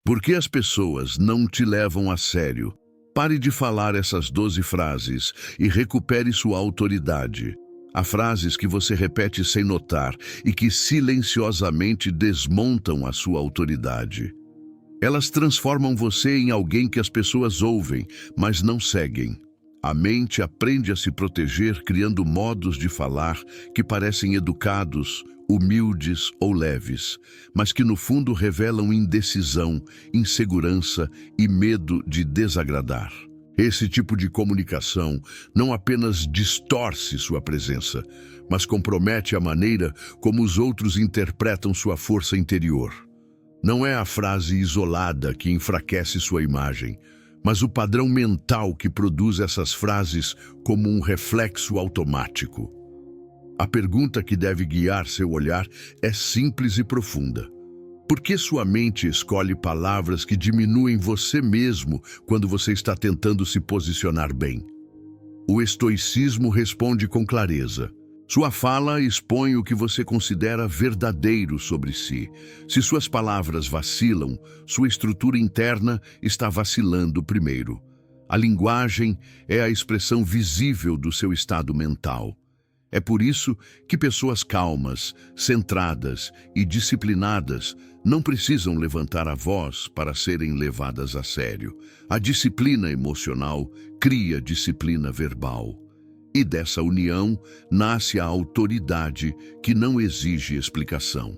Por que as pessoas não te levam a sério? Pare de falar essas 12 frases e recupere sua autoridade. Há frases que você repete sem notar e que silenciosamente desmontam a sua autoridade. Elas transformam você em alguém que as pessoas ouvem, mas não seguem. A mente aprende a se proteger criando modos de falar que parecem educados, humildes ou leves, mas que no fundo revelam indecisão, insegurança e medo de desagradar. Esse tipo de comunicação não apenas distorce sua presença, mas compromete a maneira como os outros interpretam sua força interior. Não é a frase isolada que enfraquece sua imagem, mas o padrão mental que produz essas frases como um reflexo automático. A pergunta que deve guiar seu olhar é simples e profunda. Por que sua mente escolhe palavras que diminuem você mesmo quando você está tentando se posicionar bem? O estoicismo responde com clareza. Sua fala expõe o que você considera verdadeiro sobre si. Se suas palavras vacilam, sua estrutura interna está vacilando primeiro. A linguagem é a expressão visível do seu estado mental. É por isso que pessoas calmas, centradas e disciplinadas não precisam levantar a voz para serem levadas a sério. A disciplina emocional cria disciplina verbal. E dessa união nasce a autoridade que não exige explicação.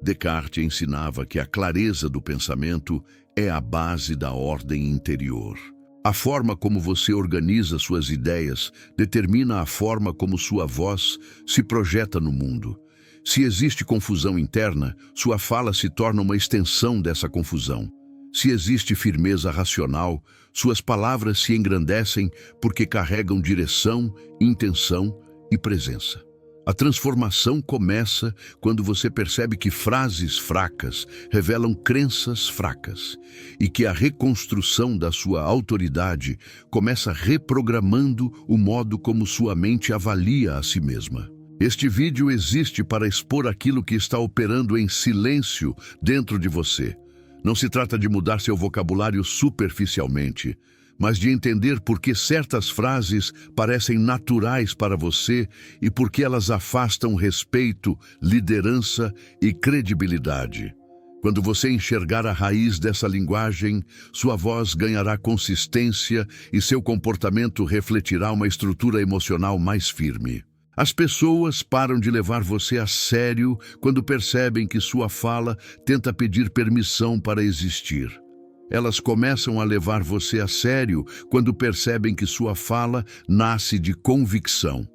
Descartes ensinava que a clareza do pensamento é a base da ordem interior. A forma como você organiza suas ideias determina a forma como sua voz se projeta no mundo. Se existe confusão interna, sua fala se torna uma extensão dessa confusão. Se existe firmeza racional, suas palavras se engrandecem porque carregam direção, intenção e presença. A transformação começa quando você percebe que frases fracas revelam crenças fracas e que a reconstrução da sua autoridade começa reprogramando o modo como sua mente avalia a si mesma. Este vídeo existe para expor aquilo que está operando em silêncio dentro de você. Não se trata de mudar seu vocabulário superficialmente, mas de entender por que certas frases parecem naturais para você e por que elas afastam respeito, liderança e credibilidade. Quando você enxergar a raiz dessa linguagem, sua voz ganhará consistência e seu comportamento refletirá uma estrutura emocional mais firme. As pessoas param de levar você a sério quando percebem que sua fala tenta pedir permissão para existir. Elas começam a levar você a sério quando percebem que sua fala nasce de convicção.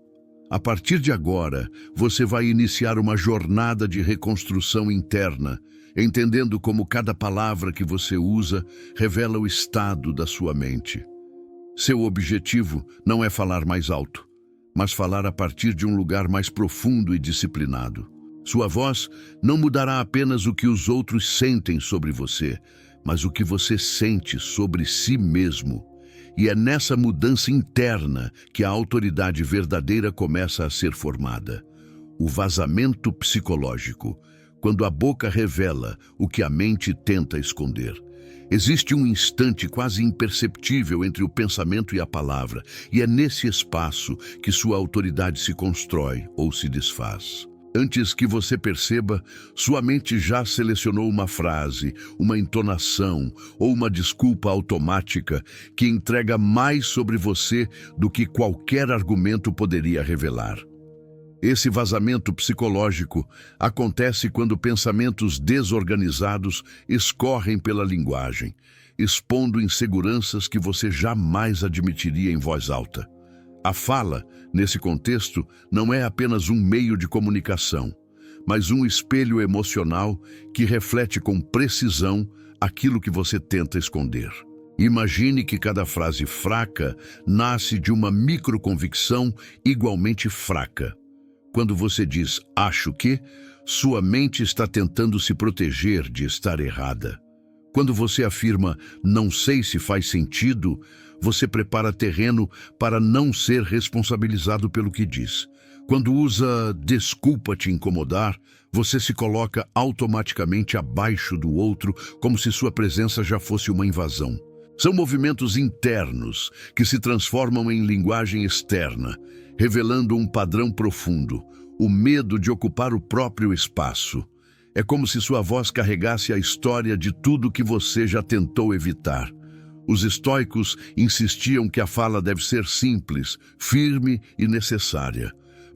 A partir de agora, você vai iniciar uma jornada de reconstrução interna, entendendo como cada palavra que você usa revela o estado da sua mente. Seu objetivo não é falar mais alto, mas falar a partir de um lugar mais profundo e disciplinado. Sua voz não mudará apenas o que os outros sentem sobre você, mas o que você sente sobre si mesmo. E é nessa mudança interna que a autoridade verdadeira começa a ser formada. O vazamento psicológico, quando a boca revela o que a mente tenta esconder. Existe um instante quase imperceptível entre o pensamento e a palavra, e é nesse espaço que sua autoridade se constrói ou se desfaz. Antes que você perceba, sua mente já selecionou uma frase, uma entonação ou uma desculpa automática que entrega mais sobre você do que qualquer argumento poderia revelar. Esse vazamento psicológico acontece quando pensamentos desorganizados escorrem pela linguagem, expondo inseguranças que você jamais admitiria em voz alta. A fala, nesse contexto, não é apenas um meio de comunicação, mas um espelho emocional que reflete com precisão aquilo que você tenta esconder. Imagine que cada frase fraca nasce de uma microconvicção igualmente fraca. Quando você diz "acho que", sua mente está tentando se proteger de estar errada. Quando você afirma "não sei se faz sentido", você prepara terreno para não ser responsabilizado pelo que diz. Quando usa "desculpa te incomodar", Você se coloca automaticamente abaixo do outro, como se sua presença já fosse uma invasão. São movimentos internos que se transformam em linguagem externa, revelando um padrão profundo, o medo de ocupar o próprio espaço. É como se sua voz carregasse a história de tudo que você já tentou evitar. Os estoicos insistiam que a fala deve ser simples, firme e necessária.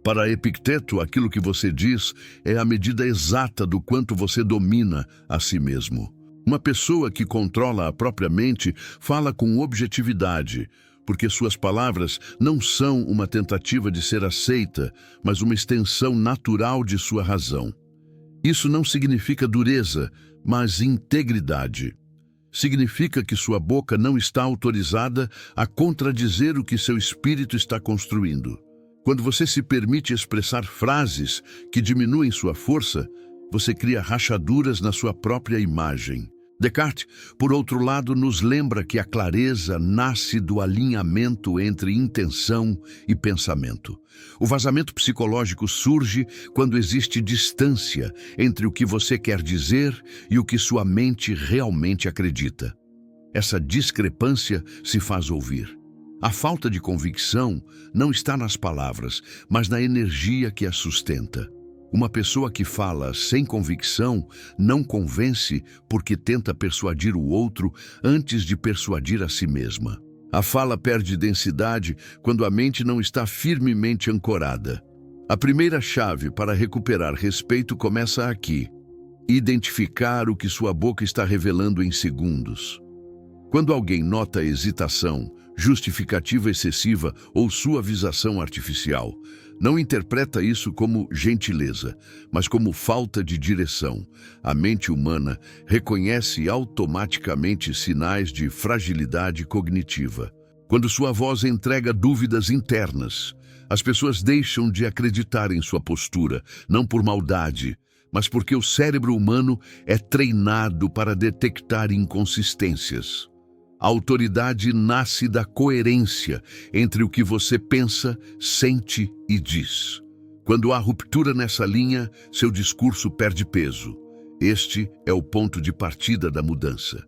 Para Epicteto, aquilo que você diz é a medida exata do quanto você domina a si mesmo. Uma pessoa que controla a própria mente fala com objetividade, porque suas palavras não são uma tentativa de ser aceita, mas uma extensão natural de sua razão. Isso não significa dureza, mas integridade. Significa que sua boca não está autorizada a contradizer o que seu espírito está construindo. Quando você se permite expressar frases que diminuem sua força, você cria rachaduras na sua própria imagem. Descartes, por outro lado, nos lembra que a clareza nasce do alinhamento entre intenção e pensamento. O vazamento psicológico surge quando existe distância entre o que você quer dizer e o que sua mente realmente acredita. Essa discrepância se faz ouvir. A falta de convicção não está nas palavras, mas na energia que as sustenta. Uma pessoa que fala sem convicção não convence porque tenta persuadir o outro antes de persuadir a si mesma. A fala perde densidade quando a mente não está firmemente ancorada. A primeira chave para recuperar respeito começa aqui: identificar o que sua boca está revelando em segundos. Quando alguém nota hesitação, justificativa excessiva ou suavização artificial, não interpreta isso como gentileza, mas como falta de direção. A mente humana reconhece automaticamente sinais de fragilidade cognitiva. Quando sua voz entrega dúvidas internas, as pessoas deixam de acreditar em sua postura, não por maldade, mas porque o cérebro humano é treinado para detectar inconsistências. A autoridade nasce da coerência entre o que você pensa, sente e diz. Quando há ruptura nessa linha, seu discurso perde peso. Este é o ponto de partida da mudança.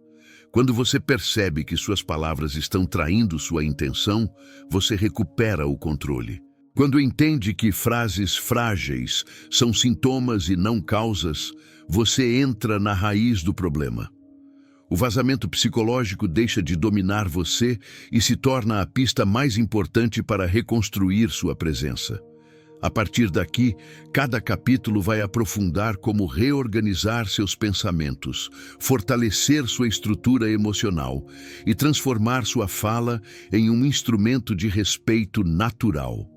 Quando você percebe que suas palavras estão traindo sua intenção, você recupera o controle. Quando entende que frases frágeis são sintomas e não causas, você entra na raiz do problema. O vazamento psicológico deixa de dominar você e se torna a pista mais importante para reconstruir sua presença. A partir daqui, cada capítulo vai aprofundar como reorganizar seus pensamentos, fortalecer sua estrutura emocional e transformar sua fala em um instrumento de respeito natural.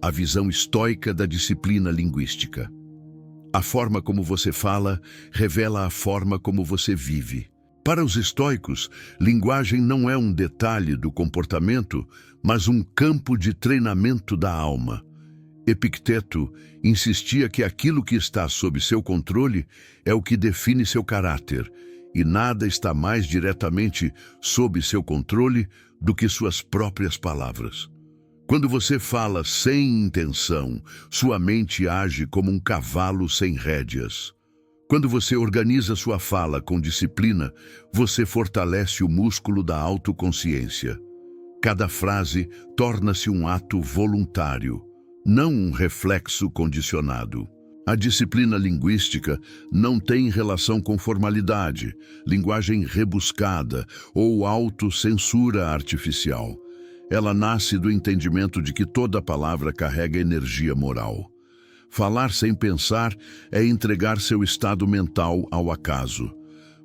A visão estoica da disciplina linguística. A forma como você fala revela a forma como você vive. Para os estoicos, linguagem não é um detalhe do comportamento, mas um campo de treinamento da alma. Epicteto insistia que aquilo que está sob seu controle é o que define seu caráter, e nada está mais diretamente sob seu controle do que suas próprias palavras. Quando você fala sem intenção, sua mente age como um cavalo sem rédeas. Quando você organiza sua fala com disciplina, você fortalece o músculo da autoconsciência. Cada frase torna-se um ato voluntário, não um reflexo condicionado. A disciplina linguística não tem relação com formalidade, linguagem rebuscada ou autocensura artificial. Ela nasce do entendimento de que toda palavra carrega energia moral. Falar sem pensar é entregar seu estado mental ao acaso.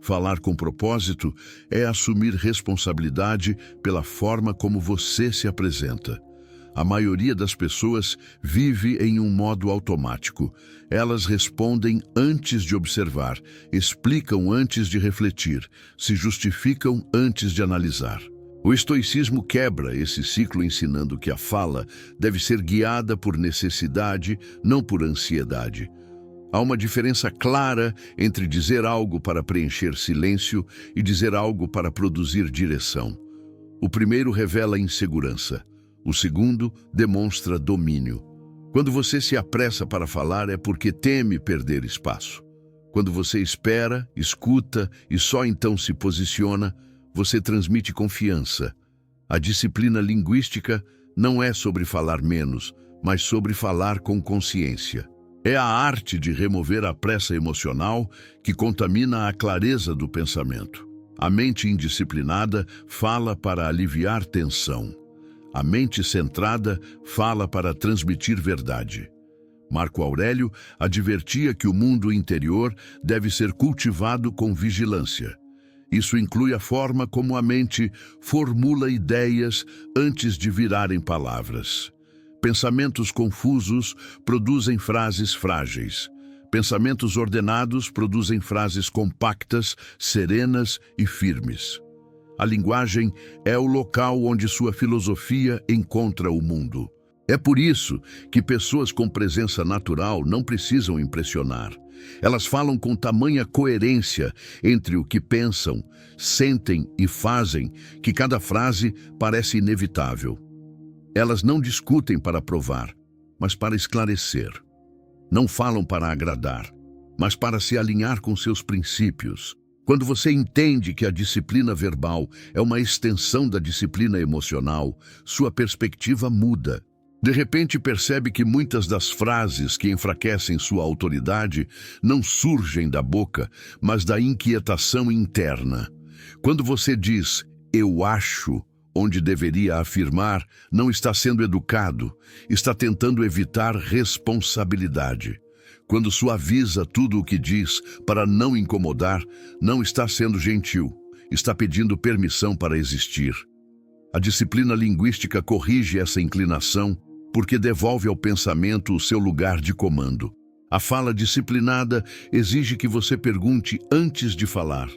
Falar com propósito é assumir responsabilidade pela forma como você se apresenta. A maioria das pessoas vive em um modo automático. Elas respondem antes de observar, explicam antes de refletir, se justificam antes de analisar. O estoicismo quebra esse ciclo ensinando que a fala deve ser guiada por necessidade, não por ansiedade. Há uma diferença clara entre dizer algo para preencher silêncio e dizer algo para produzir direção. O primeiro revela insegurança, o segundo demonstra domínio. Quando você se apressa para falar é porque teme perder espaço. Quando você espera, escuta e só então se posiciona, você transmite confiança. A disciplina linguística não é sobre falar menos, mas sobre falar com consciência. É a arte de remover a pressa emocional que contamina a clareza do pensamento. A mente indisciplinada fala para aliviar tensão. A mente centrada fala para transmitir verdade. Marco Aurélio advertia que o mundo interior deve ser cultivado com vigilância. Isso inclui a forma como a mente formula ideias antes de virarem palavras. Pensamentos confusos produzem frases frágeis. Pensamentos ordenados produzem frases compactas, serenas e firmes. A linguagem é o local onde sua filosofia encontra o mundo. É por isso que pessoas com presença natural não precisam impressionar. Elas falam com tamanha coerência entre o que pensam, sentem e fazem que cada frase parece inevitável. Elas não discutem para provar, mas para esclarecer. Não falam para agradar, mas para se alinhar com seus princípios. Quando você entende que a disciplina verbal é uma extensão da disciplina emocional, sua perspectiva muda. De repente percebe que muitas das frases que enfraquecem sua autoridade não surgem da boca, mas da inquietação interna. Quando você diz, eu acho, onde deveria afirmar, não está sendo educado, está tentando evitar responsabilidade. Quando suaviza tudo o que diz para não incomodar, não está sendo gentil, está pedindo permissão para existir. A disciplina linguística corrige essa inclinação porque devolve ao pensamento o seu lugar de comando. A fala disciplinada exige que você pergunte antes de falar.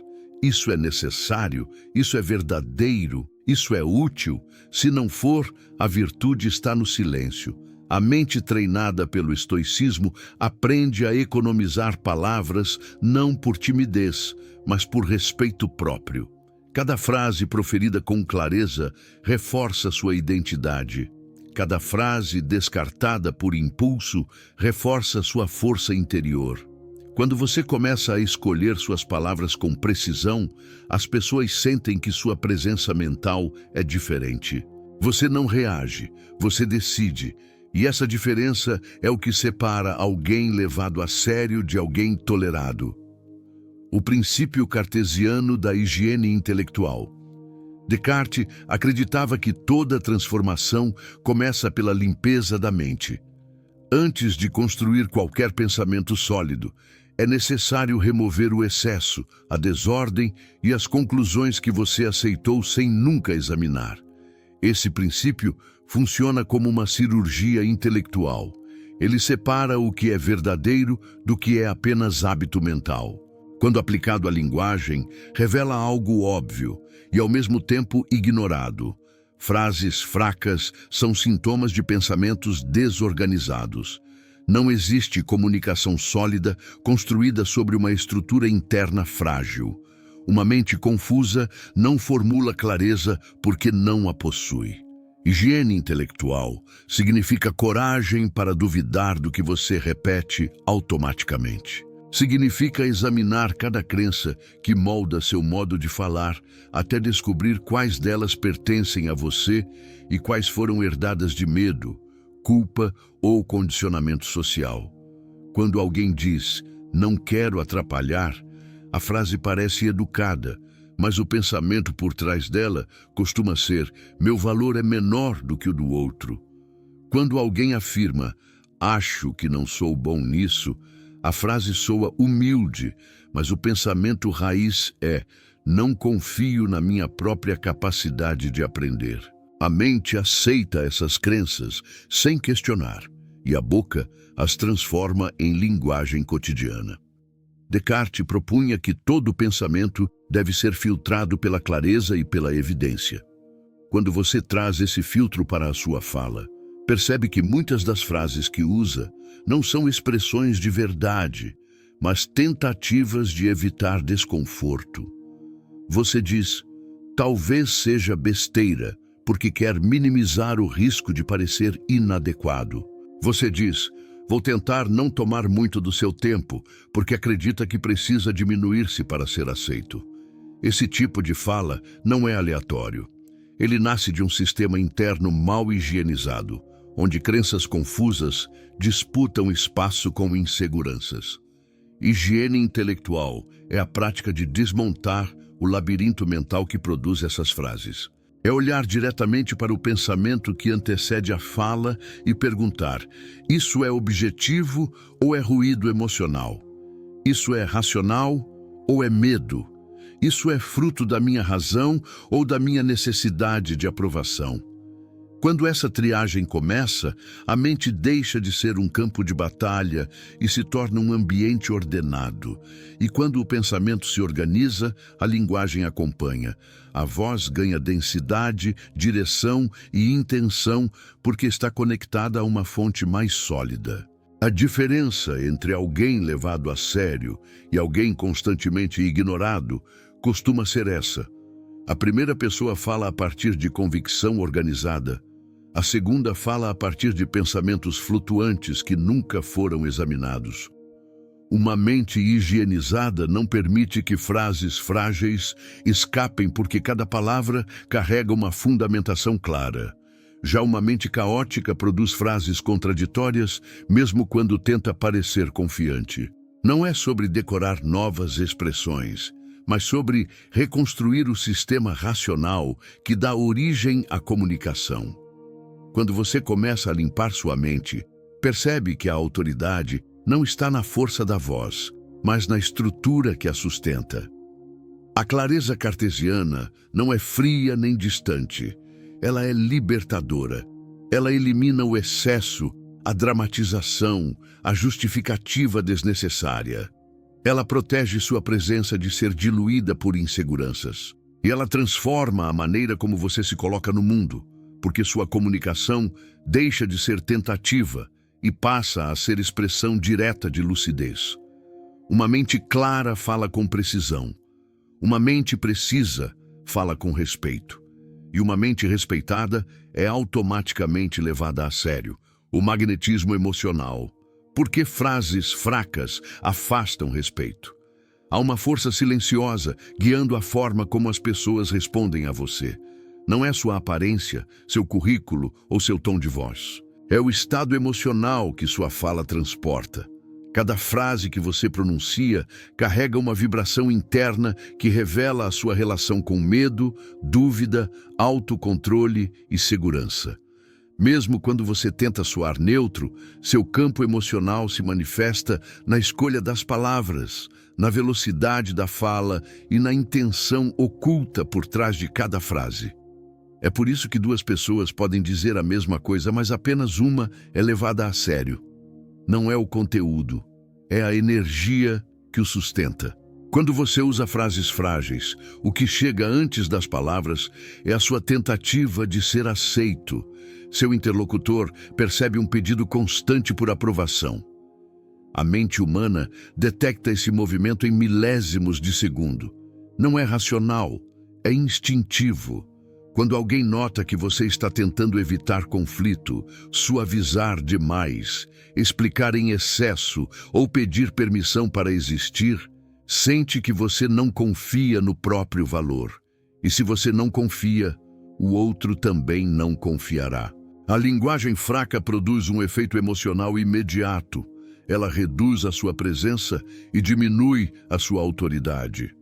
Isso é necessário? Isso é verdadeiro? Isso é útil? Se não for, a virtude está no silêncio. A mente treinada pelo estoicismo aprende a economizar palavras não por timidez, mas por respeito próprio. Cada frase proferida com clareza reforça sua identidade. Cada frase descartada por impulso reforça sua força interior. Quando você começa a escolher suas palavras com precisão, as pessoas sentem que sua presença mental é diferente. Você não reage, você decide. E essa diferença é o que separa alguém levado a sério de alguém tolerado. O princípio cartesiano da higiene intelectual. Descartes acreditava que toda transformação começa pela limpeza da mente. Antes de construir qualquer pensamento sólido, é necessário remover o excesso, a desordem e as conclusões que você aceitou sem nunca examinar. Esse princípio funciona como uma cirurgia intelectual. Ele separa o que é verdadeiro do que é apenas hábito mental. Quando aplicado à linguagem, revela algo óbvio e ao mesmo tempo ignorado. Frases fracas são sintomas de pensamentos desorganizados. Não existe comunicação sólida construída sobre uma estrutura interna frágil. Uma mente confusa não formula clareza porque não a possui. Higiene intelectual significa coragem para duvidar do que você repete automaticamente. Significa examinar cada crença que molda seu modo de falar até descobrir quais delas pertencem a você e quais foram herdadas de medo, culpa ou condicionamento social. Quando alguém diz, não quero atrapalhar, a frase parece educada, mas o pensamento por trás dela costuma ser, meu valor é menor do que o do outro. Quando alguém afirma, acho que não sou bom nisso, a frase soa humilde, mas o pensamento raiz é, não confio na minha própria capacidade de aprender. A mente aceita essas crenças sem questionar, e a boca as transforma em linguagem cotidiana. Descartes propunha que todo pensamento deve ser filtrado pela clareza e pela evidência. Quando você traz esse filtro para a sua fala, percebe que muitas das frases que usa não são expressões de verdade, mas tentativas de evitar desconforto. Você diz, talvez seja besteira, porque quer minimizar o risco de parecer inadequado. Você diz: vou tentar não tomar muito do seu tempo, porque acredita que precisa diminuir-se para ser aceito. Esse tipo de fala não é aleatório. Ele nasce de um sistema interno mal higienizado, onde crenças confusas disputam espaço com inseguranças. Higiene intelectual é a prática de desmontar o labirinto mental que produz essas frases. É olhar diretamente para o pensamento que antecede a fala e perguntar: isso é objetivo ou é ruído emocional? Isso é racional ou é medo? Isso é fruto da minha razão ou da minha necessidade de aprovação? Quando essa triagem começa, a mente deixa de ser um campo de batalha e se torna um ambiente ordenado. E quando o pensamento se organiza, a linguagem acompanha. A voz ganha densidade, direção e intenção porque está conectada a uma fonte mais sólida. A diferença entre alguém levado a sério e alguém constantemente ignorado costuma ser essa. A primeira pessoa fala a partir de convicção organizada. A segunda fala a partir de pensamentos flutuantes que nunca foram examinados. Uma mente higienizada não permite que frases frágeis escapem porque cada palavra carrega uma fundamentação clara. Já uma mente caótica produz frases contraditórias, mesmo quando tenta parecer confiante. Não é sobre decorar novas expressões, mas sobre reconstruir o sistema racional que dá origem à comunicação. Quando você começa a limpar sua mente, percebe que a autoridade não está na força da voz, mas na estrutura que a sustenta. A clareza cartesiana não é fria nem distante. Ela é libertadora. Ela elimina o excesso, a dramatização, a justificativa desnecessária. Ela protege sua presença de ser diluída por inseguranças. E ela transforma a maneira como você se coloca no mundo, porque sua comunicação deixa de ser tentativa e passa a ser expressão direta de lucidez. Uma mente clara fala com precisão. Uma mente precisa fala com respeito. E uma mente respeitada é automaticamente levada a sério. O magnetismo emocional. Porque frases fracas afastam respeito. Há uma força silenciosa guiando a forma como as pessoas respondem a você. Não é sua aparência, seu currículo ou seu tom de voz. É o estado emocional que sua fala transporta. Cada frase que você pronuncia carrega uma vibração interna que revela a sua relação com medo, dúvida, autocontrole e segurança. Mesmo quando você tenta soar neutro, seu campo emocional se manifesta na escolha das palavras, na velocidade da fala e na intenção oculta por trás de cada frase. É por isso que duas pessoas podem dizer a mesma coisa, mas apenas uma é levada a sério. Não é o conteúdo, é a energia que o sustenta. Quando você usa frases frágeis, o que chega antes das palavras é a sua tentativa de ser aceito. Seu interlocutor percebe um pedido constante por aprovação. A mente humana detecta esse movimento em milésimos de segundo. Não é racional, é instintivo. Quando alguém nota que você está tentando evitar conflito, suavizar demais, explicar em excesso ou pedir permissão para existir, sente que você não confia no próprio valor. E se você não confia, o outro também não confiará. A linguagem fraca produz um efeito emocional imediato. Ela reduz a sua presença e diminui a sua autoridade.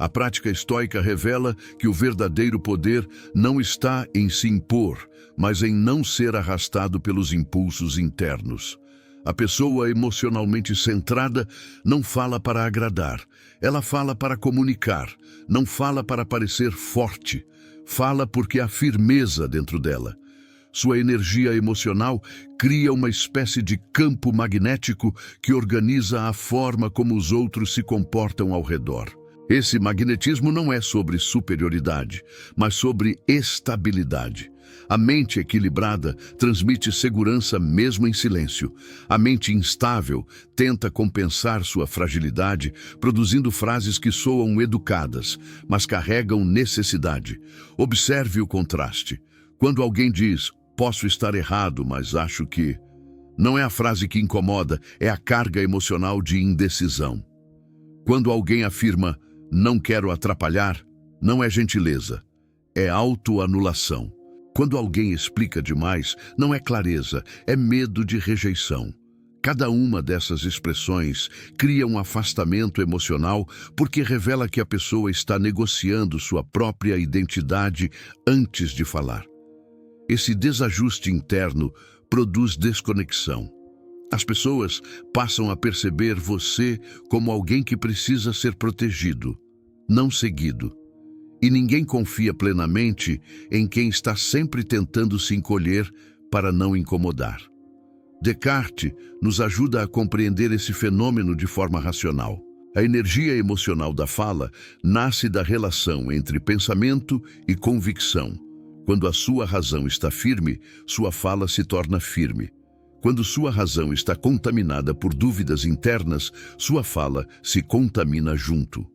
A prática estoica revela que o verdadeiro poder não está em se impor, mas em não ser arrastado pelos impulsos internos. A pessoa emocionalmente centrada não fala para agradar, ela fala para comunicar, não fala para parecer forte, fala porque há firmeza dentro dela. Sua energia emocional cria uma espécie de campo magnético que organiza a forma como os outros se comportam ao redor. Esse magnetismo não é sobre superioridade, mas sobre estabilidade. A mente equilibrada transmite segurança mesmo em silêncio. A mente instável tenta compensar sua fragilidade, produzindo frases que soam educadas, mas carregam necessidade. Observe o contraste. Quando alguém diz, posso estar errado, mas acho que... Não é a frase que incomoda, é a carga emocional de indecisão. Quando alguém afirma, não quero atrapalhar, não é gentileza, é autoanulação. Quando alguém explica demais, não é clareza, é medo de rejeição. Cada uma dessas expressões cria um afastamento emocional porque revela que a pessoa está negociando sua própria identidade antes de falar. Esse desajuste interno produz desconexão. As pessoas passam a perceber você como alguém que precisa ser protegido, não seguido. E ninguém confia plenamente em quem está sempre tentando se encolher para não incomodar. Descartes nos ajuda a compreender esse fenômeno de forma racional. A energia emocional da fala nasce da relação entre pensamento e convicção. Quando a sua razão está firme, sua fala se torna firme. Quando sua razão está contaminada por dúvidas internas, sua fala se contamina junto.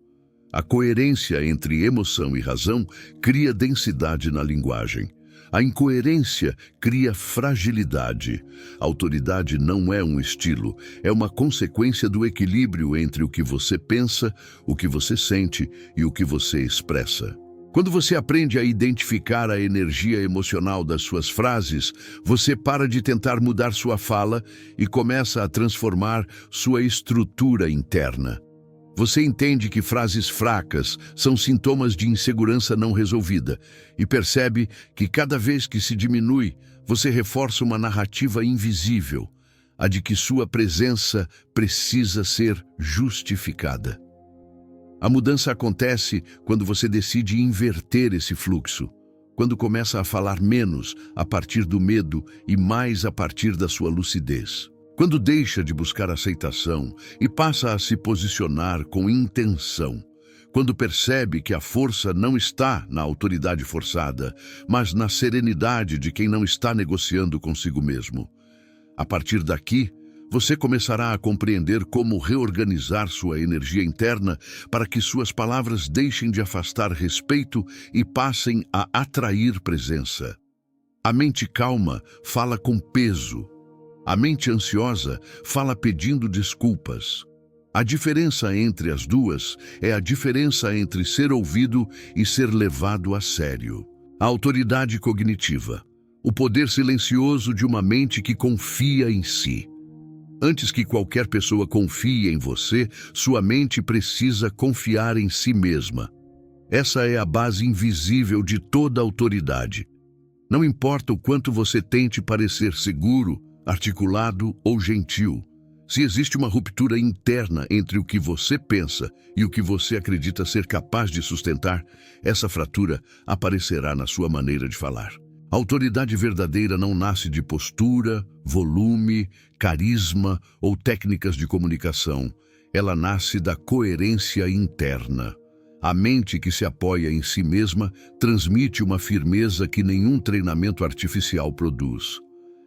A coerência entre emoção e razão cria densidade na linguagem. A incoerência cria fragilidade. A autoridade não é um estilo, é uma consequência do equilíbrio entre o que você pensa, o que você sente e o que você expressa. Quando você aprende a identificar a energia emocional das suas frases, você para de tentar mudar sua fala e começa a transformar sua estrutura interna. Você entende que frases fracas são sintomas de insegurança não resolvida e percebe que cada vez que se diminui, você reforça uma narrativa invisível, a de que sua presença precisa ser justificada. A mudança acontece quando você decide inverter esse fluxo, quando começa a falar menos a partir do medo e mais a partir da sua lucidez. Quando deixa de buscar aceitação e passa a se posicionar com intenção. Quando percebe que a força não está na autoridade forçada, mas na serenidade de quem não está negociando consigo mesmo. A partir daqui, você começará a compreender como reorganizar sua energia interna para que suas palavras deixem de afastar respeito e passem a atrair presença. A mente calma fala com peso. A mente ansiosa fala pedindo desculpas. A diferença entre as duas é a diferença entre ser ouvido e ser levado a sério. A autoridade cognitiva, o poder silencioso de uma mente que confia em si. Antes que qualquer pessoa confie em você, sua mente precisa confiar em si mesma. Essa é a base invisível de toda autoridade. Não importa o quanto você tente parecer seguro, articulado ou gentil. Se existe uma ruptura interna entre o que você pensa e o que você acredita ser capaz de sustentar, essa fratura aparecerá na sua maneira de falar. A autoridade verdadeira não nasce de postura, volume, carisma ou técnicas de comunicação. Ela nasce da coerência interna. A mente que se apoia em si mesma transmite uma firmeza que nenhum treinamento artificial produz.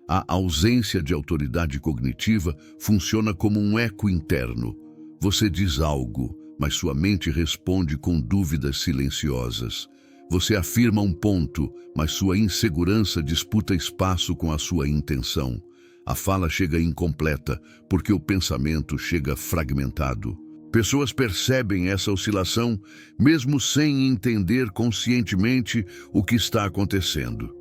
A ausência de autoridade cognitiva funciona como um eco interno. Você diz algo, mas sua mente responde com dúvidas silenciosas. Você afirma um ponto, mas sua insegurança disputa espaço com a sua intenção. A fala chega incompleta, porque o pensamento chega fragmentado. Pessoas percebem essa oscilação, mesmo sem entender conscientemente o que está acontecendo.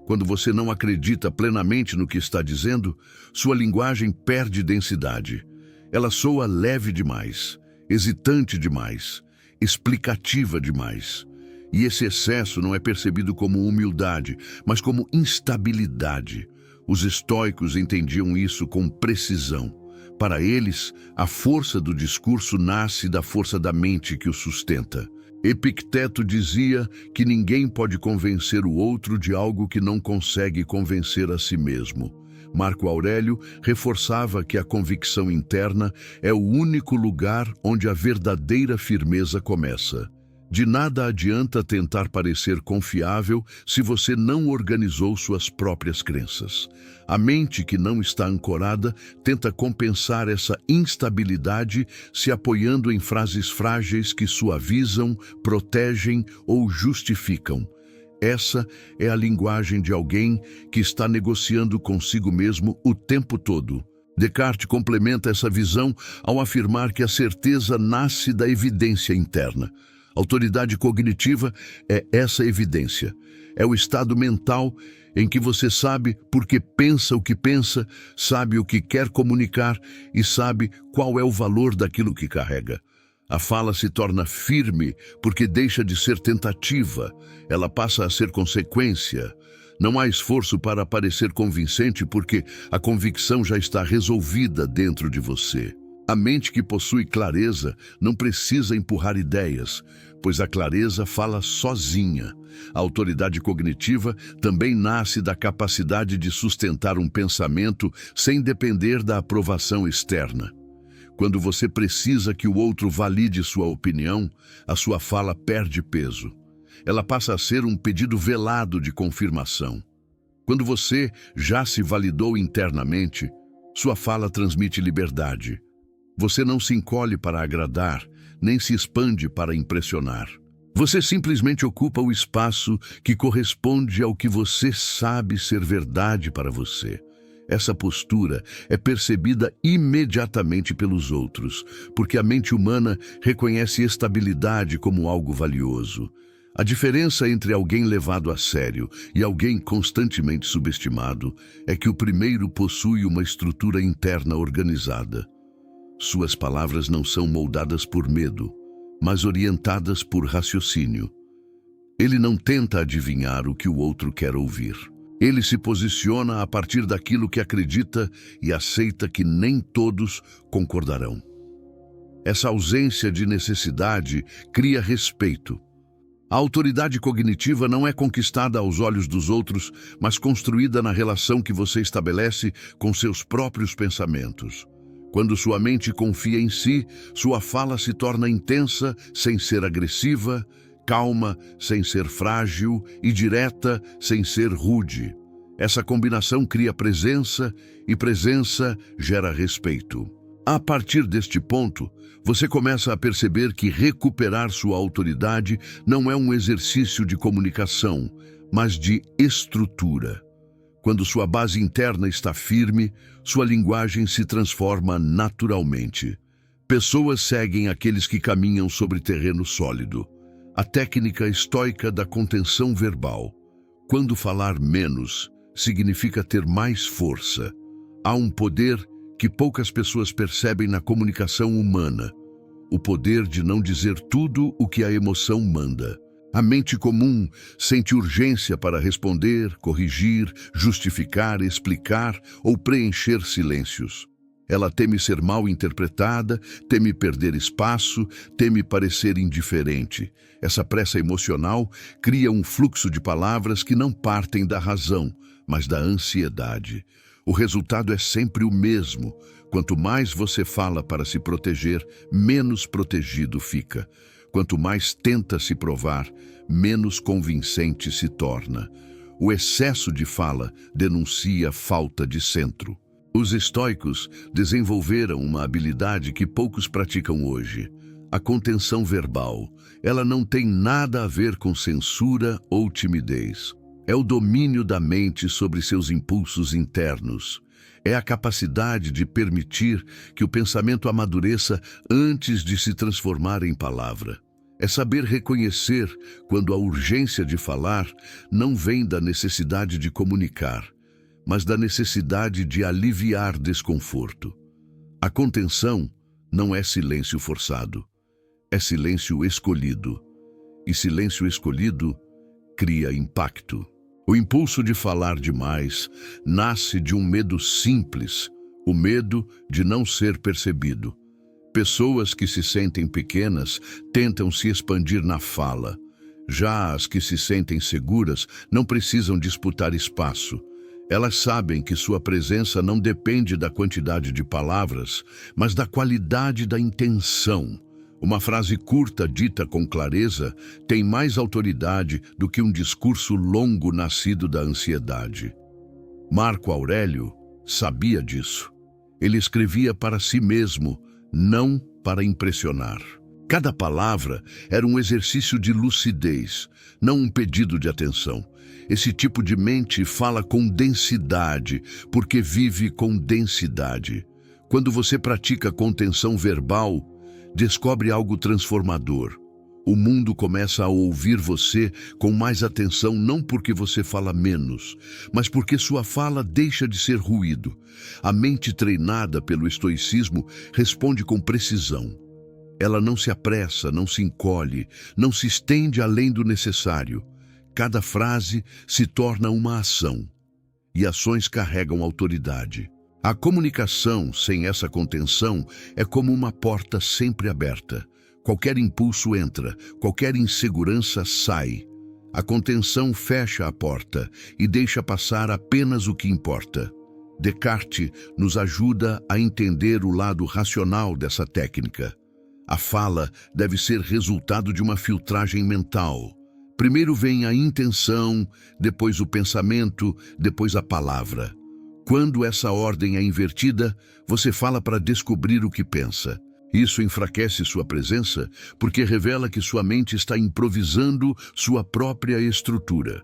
Quando você não acredita plenamente no que está dizendo, sua linguagem perde densidade. Ela soa leve demais, hesitante demais, explicativa demais. E esse excesso não é percebido como humildade, mas como instabilidade. Os estoicos entendiam isso com precisão. Para eles, a força do discurso nasce da força da mente que o sustenta. Epicteto dizia que ninguém pode convencer o outro de algo que não consegue convencer a si mesmo. Marco Aurélio reforçava que a convicção interna é o único lugar onde a verdadeira firmeza começa. De nada adianta tentar parecer confiável se você não organizou suas próprias crenças. A mente que não está ancorada tenta compensar essa instabilidade se apoiando em frases frágeis que suavizam, protegem ou justificam. Essa é a linguagem de alguém que está negociando consigo mesmo o tempo todo. Descartes complementa essa visão ao afirmar que a certeza nasce da evidência interna. Autoridade cognitiva é essa evidência. É o estado mental em que você sabe porque pensa o que pensa, sabe o que quer comunicar e sabe qual é o valor daquilo que carrega. A fala se torna firme porque deixa de ser tentativa, ela passa a ser consequência. Não há esforço para parecer convincente porque a convicção já está resolvida dentro de você. A mente que possui clareza não precisa empurrar ideias, pois a clareza fala sozinha. A autoridade cognitiva também nasce da capacidade de sustentar um pensamento sem depender da aprovação externa. Quando você precisa que o outro valide sua opinião, a sua fala perde peso. Ela passa a ser um pedido velado de confirmação. Quando você já se validou internamente, sua fala transmite liberdade. Você não se encolhe para agradar, nem se expande para impressionar. Você simplesmente ocupa o espaço que corresponde ao que você sabe ser verdade para você. Essa postura é percebida imediatamente pelos outros, porque a mente humana reconhece estabilidade como algo valioso. A diferença entre alguém levado a sério e alguém constantemente subestimado é que o primeiro possui uma estrutura interna organizada. Suas palavras não são moldadas por medo, mas orientadas por raciocínio. Ele não tenta adivinhar o que o outro quer ouvir. Ele se posiciona a partir daquilo que acredita e aceita que nem todos concordarão. Essa ausência de necessidade cria respeito. A autoridade cognitiva não é conquistada aos olhos dos outros, mas construída na relação que você estabelece com seus próprios pensamentos. Quando sua mente confia em si, sua fala se torna intensa sem ser agressiva, calma sem ser frágil e direta sem ser rude. Essa combinação cria presença e presença gera respeito. A partir deste ponto, você começa a perceber que recuperar sua autoridade não é um exercício de comunicação, mas de estrutura. Quando sua base interna está firme, sua linguagem se transforma naturalmente. Pessoas seguem aqueles que caminham sobre terreno sólido. A técnica estoica da contenção verbal. Quando falar menos, significa ter mais força. Há um poder que poucas pessoas percebem na comunicação humana. O poder de não dizer tudo o que a emoção manda. A mente comum sente urgência para responder, corrigir, justificar, explicar ou preencher silêncios. Ela teme ser mal interpretada, teme perder espaço, teme parecer indiferente. Essa pressa emocional cria um fluxo de palavras que não partem da razão, mas da ansiedade. O resultado é sempre o mesmo. Quanto mais você fala para se proteger, menos protegido fica. Quanto mais tenta se provar, menos convincente se torna. O excesso de fala denuncia falta de centro. Os estoicos desenvolveram uma habilidade que poucos praticam hoje, a contenção verbal. Ela não tem nada a ver com censura ou timidez. É o domínio da mente sobre seus impulsos internos. É a capacidade de permitir que o pensamento amadureça antes de se transformar em palavra. É saber reconhecer quando a urgência de falar não vem da necessidade de comunicar, mas da necessidade de aliviar desconforto. A contenção não é silêncio forçado, é silêncio escolhido. E silêncio escolhido cria impacto. O impulso de falar demais nasce de um medo simples, o medo de não ser percebido. Pessoas que se sentem pequenas tentam se expandir na fala. Já as que se sentem seguras não precisam disputar espaço. Elas sabem que sua presença não depende da quantidade de palavras, mas da qualidade da intenção. Uma frase curta dita com clareza tem mais autoridade do que um discurso longo nascido da ansiedade. Marco Aurélio sabia disso. Ele escrevia para si mesmo, não para impressionar. Cada palavra era um exercício de lucidez, não um pedido de atenção. Esse tipo de mente fala com densidade, porque vive com densidade. Quando você pratica contenção verbal, descobre algo transformador. O mundo começa a ouvir você com mais atenção, não porque você fala menos, mas porque sua fala deixa de ser ruído. A mente treinada pelo estoicismo responde com precisão. Ela não se apressa, não se encolhe, não se estende além do necessário. Cada frase se torna uma ação, e ações carregam autoridade. A comunicação sem essa contenção é como uma porta sempre aberta. Qualquer impulso entra, qualquer insegurança sai. A contenção fecha a porta e deixa passar apenas o que importa. Descartes nos ajuda a entender o lado racional dessa técnica. A fala deve ser resultado de uma filtragem mental. Primeiro vem a intenção, depois o pensamento, depois a palavra. Quando essa ordem é invertida, você fala para descobrir o que pensa. Isso enfraquece sua presença porque revela que sua mente está improvisando sua própria estrutura.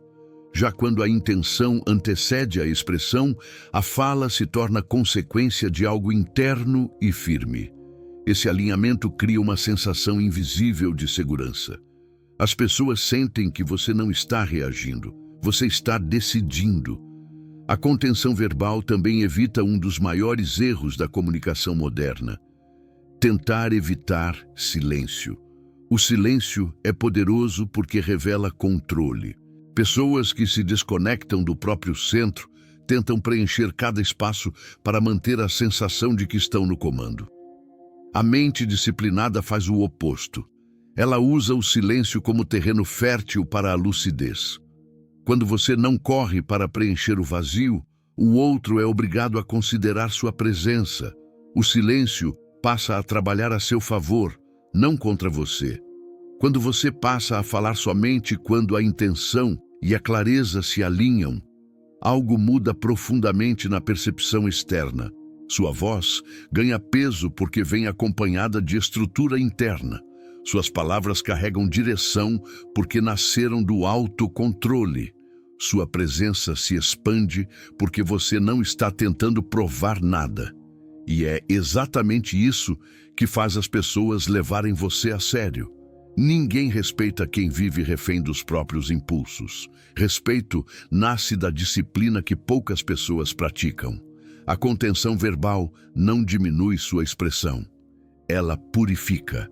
Já quando a intenção antecede a expressão, a fala se torna consequência de algo interno e firme. Esse alinhamento cria uma sensação invisível de segurança. As pessoas sentem que você não está reagindo, você está decidindo. A contenção verbal também evita um dos maiores erros da comunicação moderna: tentar evitar silêncio. O silêncio é poderoso porque revela controle. Pessoas que se desconectam do próprio centro tentam preencher cada espaço para manter a sensação de que estão no comando. A mente disciplinada faz o oposto. Ela usa o silêncio como terreno fértil para a lucidez. Quando você não corre para preencher o vazio, o outro é obrigado a considerar sua presença. O silêncio passa a trabalhar a seu favor, não contra você. Quando você passa a falar somente quando a intenção e a clareza se alinham, algo muda profundamente na percepção externa. Sua voz ganha peso porque vem acompanhada de estrutura interna. Suas palavras carregam direção porque nasceram do autocontrole. Sua presença se expande porque você não está tentando provar nada. E é exatamente isso que faz as pessoas levarem você a sério. Ninguém respeita quem vive refém dos próprios impulsos. Respeito nasce da disciplina que poucas pessoas praticam. A contenção verbal não diminui sua expressão. Ela purifica.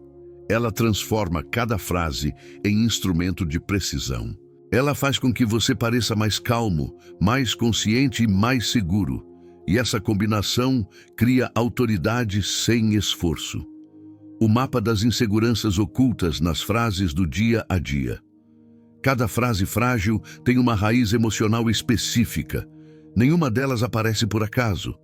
Ela transforma cada frase em instrumento de precisão. Ela faz com que você pareça mais calmo, mais consciente e mais seguro. E essa combinação cria autoridade sem esforço. O mapa das inseguranças ocultas nas frases do dia a dia. Cada frase frágil tem uma raiz emocional específica. Nenhuma delas aparece por acaso.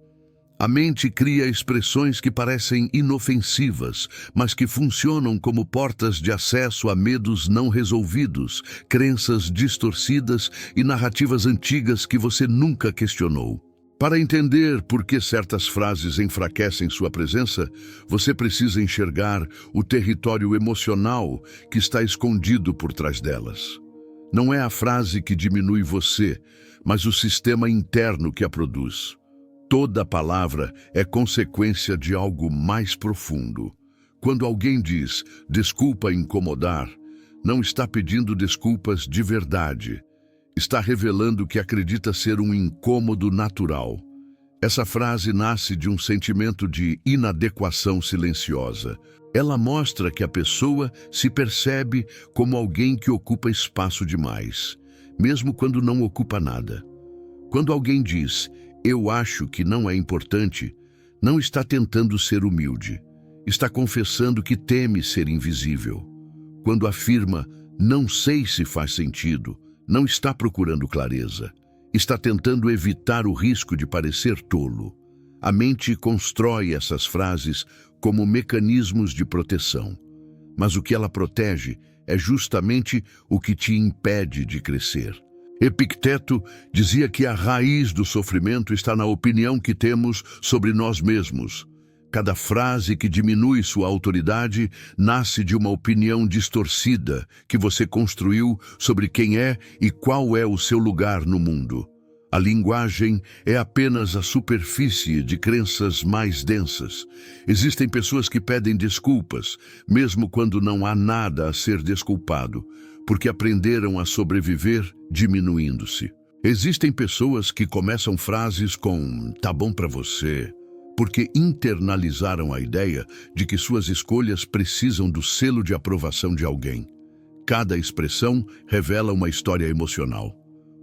A mente cria expressões que parecem inofensivas, mas que funcionam como portas de acesso a medos não resolvidos, crenças distorcidas e narrativas antigas que você nunca questionou. Para entender por que certas frases enfraquecem sua presença, você precisa enxergar o território emocional que está escondido por trás delas. Não é a frase que diminui você, mas o sistema interno que a produz. Toda palavra é consequência de algo mais profundo. Quando alguém diz, desculpa incomodar, não está pedindo desculpas de verdade. Está revelando que acredita ser um incômodo natural. Essa frase nasce de um sentimento de inadequação silenciosa. Ela mostra que a pessoa se percebe como alguém que ocupa espaço demais, mesmo quando não ocupa nada. Quando alguém diz, eu acho que não é importante, não está tentando ser humilde. Está confessando que teme ser invisível. Quando afirma, não sei se faz sentido, não está procurando clareza. Está tentando evitar o risco de parecer tolo. A mente constrói essas frases como mecanismos de proteção. Mas o que ela protege é justamente o que te impede de crescer. Epicteto dizia que a raiz do sofrimento está na opinião que temos sobre nós mesmos. Cada frase que diminui sua autoridade nasce de uma opinião distorcida que você construiu sobre quem é e qual é o seu lugar no mundo. A linguagem é apenas a superfície de crenças mais densas. Existem pessoas que pedem desculpas, mesmo quando não há nada a ser desculpado, porque aprenderam a sobreviver diminuindo-se. Existem pessoas que começam frases com "tá bom pra você", porque internalizaram a ideia de que suas escolhas precisam do selo de aprovação de alguém. Cada expressão revela uma história emocional.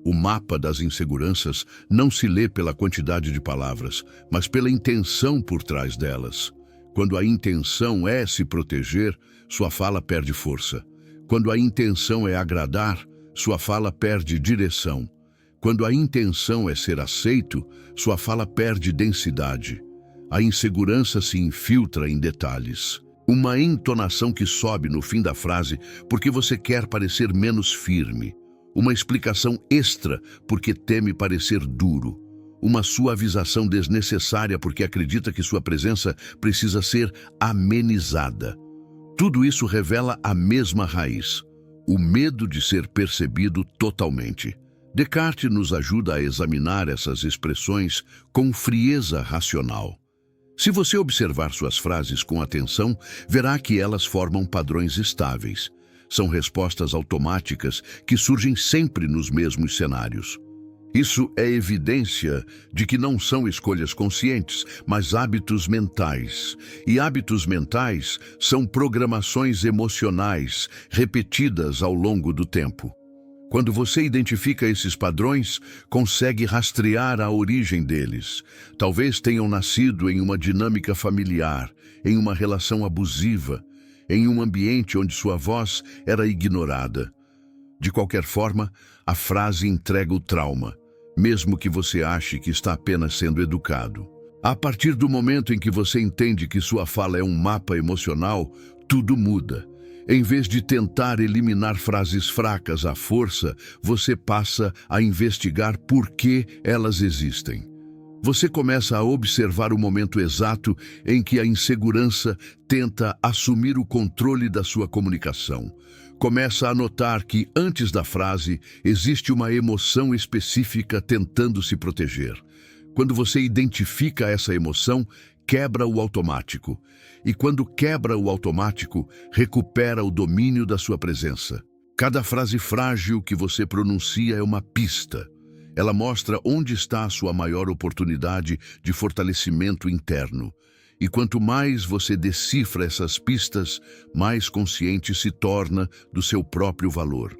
O mapa das inseguranças não se lê pela quantidade de palavras, mas pela intenção por trás delas. Quando a intenção é se proteger, sua fala perde força. Quando a intenção é agradar, sua fala perde direção. Quando a intenção é ser aceito, sua fala perde densidade. A insegurança se infiltra em detalhes. Uma entonação que sobe no fim da frase porque você quer parecer menos firme. Uma explicação extra porque teme parecer duro. Uma suavização desnecessária porque acredita que sua presença precisa ser amenizada. Tudo isso revela a mesma raiz: o medo de ser percebido totalmente. Descartes nos ajuda a examinar essas expressões com frieza racional. Se você observar suas frases com atenção, verá que elas formam padrões estáveis. São respostas automáticas que surgem sempre nos mesmos cenários. Isso é evidência de que não são escolhas conscientes, mas hábitos mentais. E hábitos mentais são programações emocionais repetidas ao longo do tempo. Quando você identifica esses padrões, consegue rastrear a origem deles. Talvez tenham nascido em uma dinâmica familiar, em uma relação abusiva, em um ambiente onde sua voz era ignorada. De qualquer forma, a frase entrega o trauma, mesmo que você ache que está apenas sendo educado. A partir do momento em que você entende que sua fala é um mapa emocional, tudo muda. Em vez de tentar eliminar frases fracas à força, você passa a investigar por que elas existem. Você começa a observar o momento exato em que a insegurança tenta assumir o controle da sua comunicação. Começa a notar que, antes da frase, existe uma emoção específica tentando se proteger. Quando você identifica essa emoção, quebra o automático. E quando quebra o automático, recupera o domínio da sua presença. Cada frase frágil que você pronuncia é uma pista. Ela mostra onde está a sua maior oportunidade de fortalecimento interno. E quanto mais você decifra essas pistas, mais consciente se torna do seu próprio valor.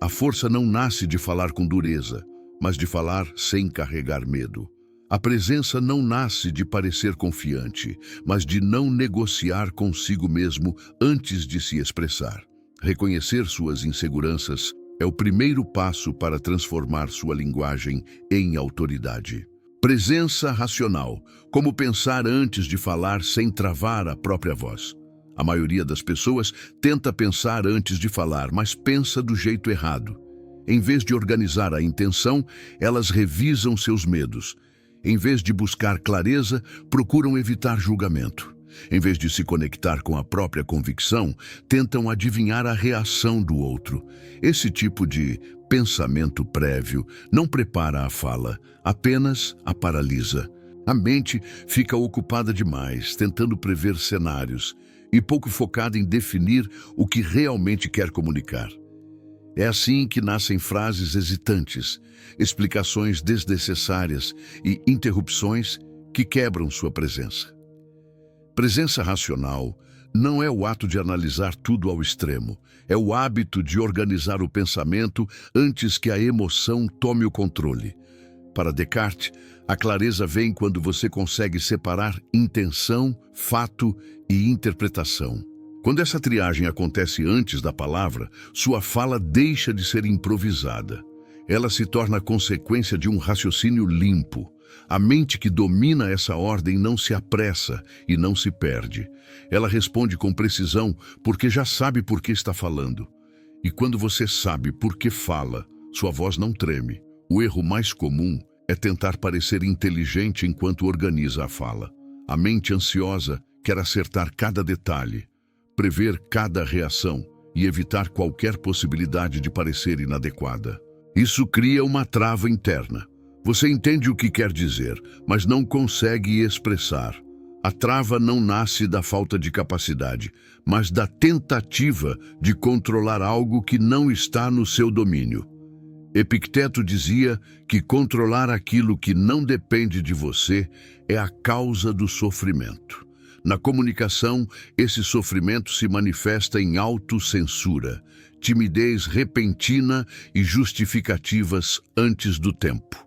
A força não nasce de falar com dureza, mas de falar sem carregar medo. A presença não nasce de parecer confiante, mas de não negociar consigo mesmo antes de se expressar. Reconhecer suas inseguranças é o primeiro passo para transformar sua linguagem em autoridade. Presença racional, como pensar antes de falar sem travar a própria voz. A maioria das pessoas tenta pensar antes de falar, mas pensa do jeito errado. Em vez de organizar a intenção, elas revisam seus medos. Em vez de buscar clareza, procuram evitar julgamento. Em vez de se conectar com a própria convicção, tentam adivinhar a reação do outro. Esse tipo de pensamento prévio não prepara a fala, apenas a paralisa. A mente fica ocupada demais, tentando prever cenários, e pouco focada em definir o que realmente quer comunicar. É assim que nascem frases hesitantes, explicações desnecessárias e interrupções que quebram sua presença. Presença racional não é o ato de analisar tudo ao extremo, é o hábito de organizar o pensamento antes que a emoção tome o controle. Para Descartes, a clareza vem quando você consegue separar intenção, fato e interpretação. Quando essa triagem acontece antes da palavra, sua fala deixa de ser improvisada. Ela se torna consequência de um raciocínio limpo. A mente que domina essa ordem não se apressa e não se perde. Ela responde com precisão porque já sabe por que está falando. E quando você sabe por que fala, sua voz não treme. O erro mais comum é tentar parecer inteligente enquanto organiza a fala. A mente ansiosa quer acertar cada detalhe, prever cada reação e evitar qualquer possibilidade de parecer inadequada. Isso cria uma trava interna. Você entende o que quer dizer, mas não consegue expressar. A trava não nasce da falta de capacidade, mas da tentativa de controlar algo que não está no seu domínio. Epicteto dizia que controlar aquilo que não depende de você é a causa do sofrimento. Na comunicação, esse sofrimento se manifesta em autocensura, timidez repentina e justificativas antes do tempo.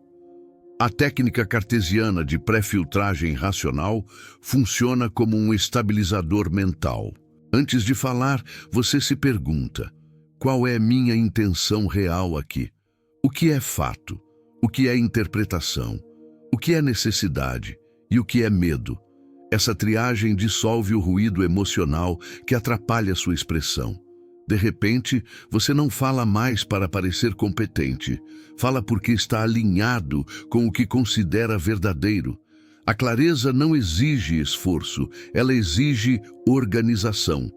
A técnica cartesiana de pré-filtragem racional funciona como um estabilizador mental. Antes de falar, você se pergunta: qual é minha intenção real aqui? O que é fato? O que é interpretação? O que é necessidade? E o que é medo? Essa triagem dissolve o ruído emocional que atrapalha sua expressão. De repente, você não fala mais para parecer competente. Fala porque está alinhado com o que considera verdadeiro. A clareza não exige esforço, ela exige organização.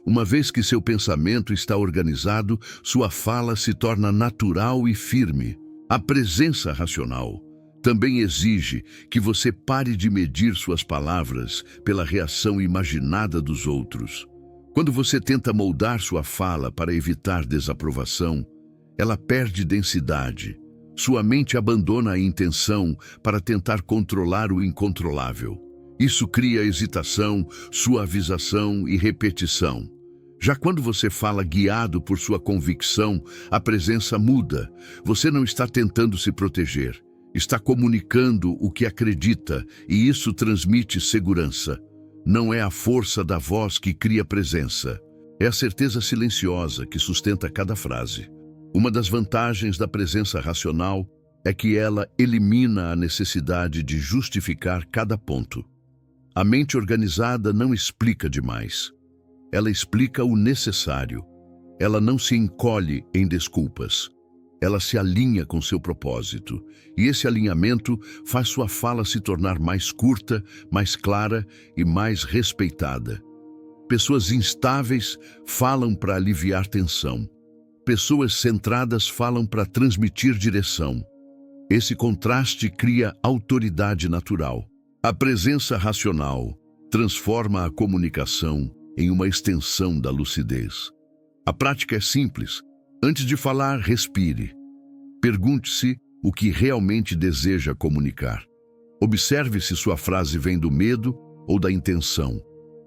Uma vez que seu pensamento está organizado, sua fala se torna natural e firme. A presença racional também exige que você pare de medir suas palavras pela reação imaginada dos outros. Quando você tenta moldar sua fala para evitar desaprovação, ela perde densidade. Sua mente abandona a intenção para tentar controlar o incontrolável. Isso cria hesitação, suavização e repetição. Já quando você fala guiado por sua convicção, a presença muda. Você não está tentando se proteger, está comunicando o que acredita, e isso transmite segurança. Não é a força da voz que cria presença. É a certeza silenciosa que sustenta cada frase. Uma das vantagens da presença racional é que ela elimina a necessidade de justificar cada ponto. A mente organizada não explica demais. Ela explica o necessário. Ela não se encolhe em desculpas. Ela se alinha com seu propósito, e esse alinhamento faz sua fala se tornar mais curta, mais clara e mais respeitada. Pessoas instáveis falam para aliviar tensão. Pessoas centradas falam para transmitir direção. Esse contraste cria autoridade natural. A presença racional transforma a comunicação em uma extensão da lucidez. A prática é simples. Antes de falar, respire. Pergunte-se o que realmente deseja comunicar. Observe se sua frase vem do medo ou da intenção.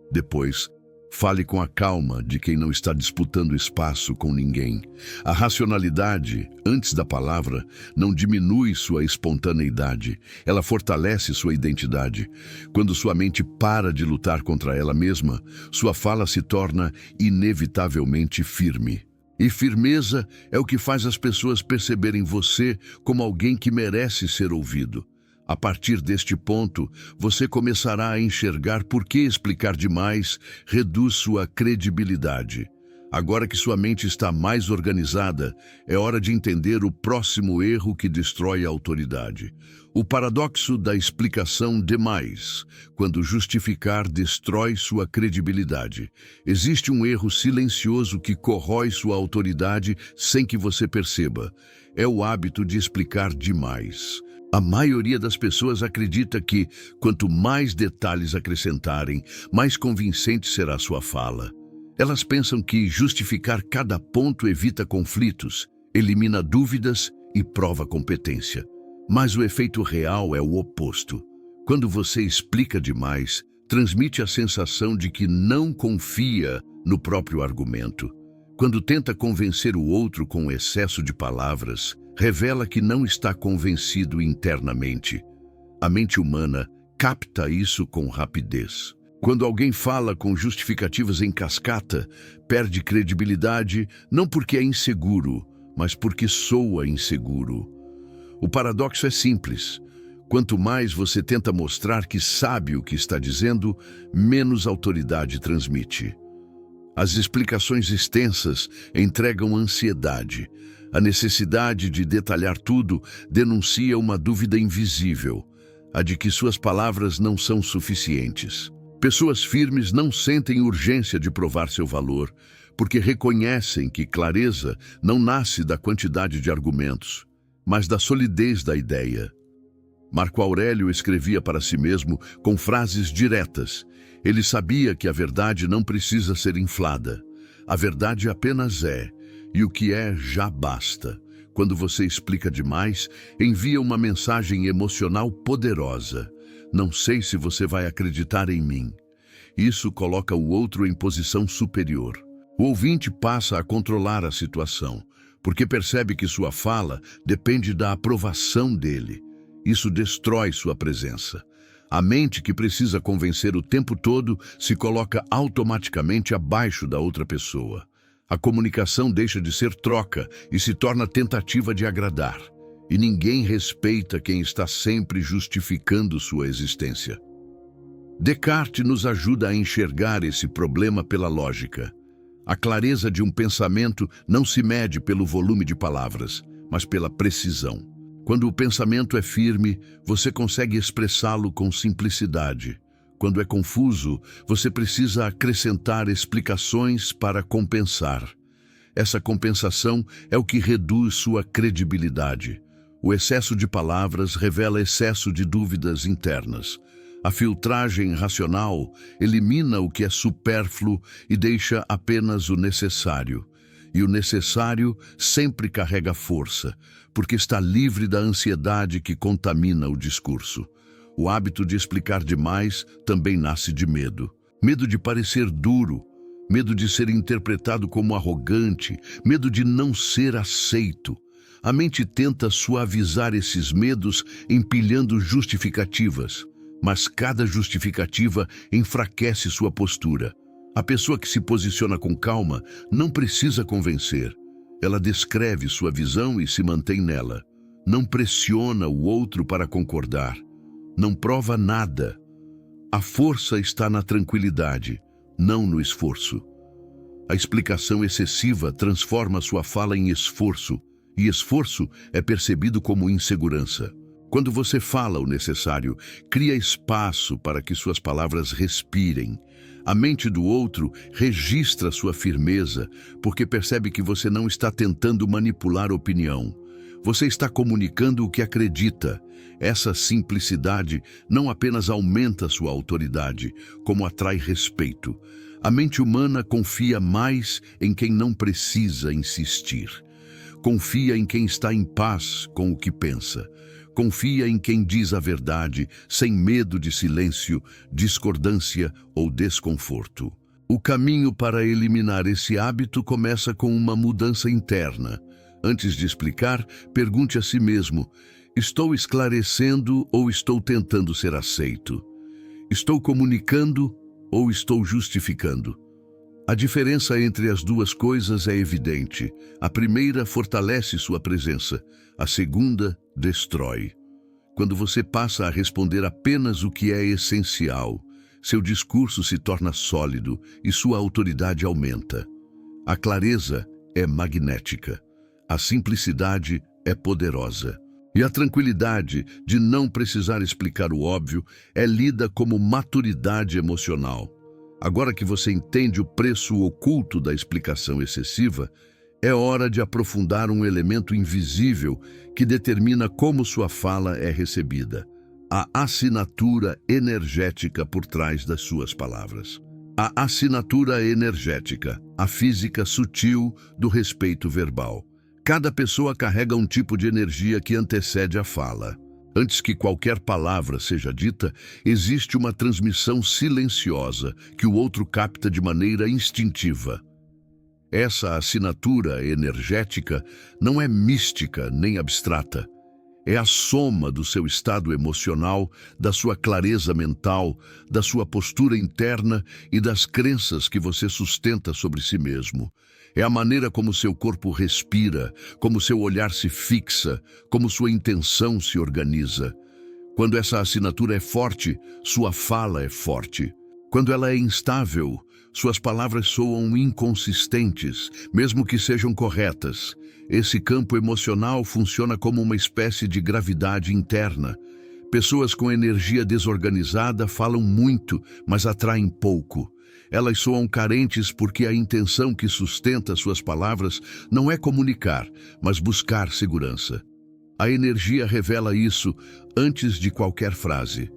Depois, fale com a calma de quem não está disputando espaço com ninguém. A racionalidade, antes da palavra, não diminui sua espontaneidade. Ela fortalece sua identidade. Quando sua mente para de lutar contra ela mesma, sua fala se torna inevitavelmente firme. E firmeza é o que faz as pessoas perceberem você como alguém que merece ser ouvido. A partir deste ponto, você começará a enxergar por que explicar demais reduz sua credibilidade. Agora que sua mente está mais organizada, é hora de entender o próximo erro que destrói a autoridade. O paradoxo da explicação demais, quando justificar destrói sua credibilidade. Existe um erro silencioso que corrói sua autoridade sem que você perceba. É o hábito de explicar demais. A maioria das pessoas acredita que, quanto mais detalhes acrescentarem, mais convincente será sua fala. Elas pensam que justificar cada ponto evita conflitos, elimina dúvidas e prova competência. Mas o efeito real é o oposto. Quando você explica demais, transmite a sensação de que não confia no próprio argumento. Quando tenta convencer o outro com excesso de palavras, revela que não está convencido internamente. A mente humana capta isso com rapidez. Quando alguém fala com justificativas em cascata, perde credibilidade não porque é inseguro, mas porque soa inseguro. O paradoxo é simples. Quanto mais você tenta mostrar que sabe o que está dizendo, menos autoridade transmite. As explicações extensas entregam ansiedade. A necessidade de detalhar tudo denuncia uma dúvida invisível. a de que suas palavras não são suficientes. Pessoas firmes não sentem urgência de provar seu valor, porque reconhecem que clareza não nasce da quantidade de argumentos, mas da solidez da ideia. Marco Aurélio escrevia para si mesmo com frases diretas. Ele sabia que a verdade não precisa ser inflada. A verdade apenas é, e o que é já basta. Quando você explica demais, envia uma mensagem emocional poderosa. Não sei se você vai acreditar em mim. Isso coloca o outro em posição superior. O ouvinte passa a controlar a situação, porque percebe que sua fala depende da aprovação dele. Isso destrói sua presença. A mente que precisa convencer o tempo todo se coloca automaticamente abaixo da outra pessoa. A comunicação deixa de ser troca e se torna tentativa de agradar. E ninguém respeita quem está sempre justificando sua existência. Descartes nos ajuda a enxergar esse problema pela lógica. A clareza de um pensamento não se mede pelo volume de palavras, mas pela precisão. Quando o pensamento é firme, você consegue expressá-lo com simplicidade. Quando é confuso, você precisa acrescentar explicações para compensar. Essa compensação é o que reduz sua credibilidade. O excesso de palavras revela excesso de dúvidas internas. A filtragem racional elimina o que é supérfluo e deixa apenas o necessário. E o necessário sempre carrega força, porque está livre da ansiedade que contamina o discurso. O hábito de explicar demais também nasce de medo. Medo de parecer duro, medo de ser interpretado como arrogante, medo de não ser aceito. A mente tenta suavizar esses medos empilhando justificativas, mas cada justificativa enfraquece sua postura. A pessoa que se posiciona com calma não precisa convencer. Ela descreve sua visão e se mantém nela. Não pressiona o outro para concordar. Não prova nada. A força está na tranquilidade, não no esforço. A explicação excessiva transforma sua fala em esforço, e esforço é percebido como insegurança. Quando você fala o necessário, cria espaço para que suas palavras respirem. A mente do outro registra sua firmeza, porque percebe que você não está tentando manipular opinião. Você está comunicando o que acredita. Essa simplicidade não apenas aumenta sua autoridade, como atrai respeito. A mente humana confia mais em quem não precisa insistir. Confia em quem está em paz com o que pensa. Confia em quem diz a verdade, sem medo de silêncio, discordância ou desconforto. O caminho para eliminar esse hábito começa com uma mudança interna. Antes de explicar, pergunte a si mesmo: estou esclarecendo ou estou tentando ser aceito? Estou comunicando ou estou justificando? A diferença entre as duas coisas é evidente. A primeira fortalece sua presença, a segunda destrói. Quando você passa a responder apenas o que é essencial, seu discurso se torna sólido e sua autoridade aumenta. A clareza é magnética, a simplicidade é poderosa. E a tranquilidade de não precisar explicar o óbvio é lida como maturidade emocional. Agora que você entende o preço oculto da explicação excessiva, é hora de aprofundar um elemento invisível que determina como sua fala é recebida: a assinatura energética por trás das suas palavras. A assinatura energética, a física sutil do respeito verbal. Cada pessoa carrega um tipo de energia que antecede a fala. Antes que qualquer palavra seja dita, existe uma transmissão silenciosa que o outro capta de maneira instintiva. Essa assinatura energética não é mística nem abstrata. É a soma do seu estado emocional, da sua clareza mental, da sua postura interna e das crenças que você sustenta sobre si mesmo. É a maneira como seu corpo respira, como seu olhar se fixa, como sua intenção se organiza. Quando essa assinatura é forte, sua fala é forte. Quando ela é instável, suas palavras soam inconsistentes, mesmo que sejam corretas. Esse campo emocional funciona como uma espécie de gravidade interna. Pessoas com energia desorganizada falam muito, mas atraem pouco. Elas soam carentes porque a intenção que sustenta suas palavras não é comunicar, mas buscar segurança. A energia revela isso antes de qualquer frase.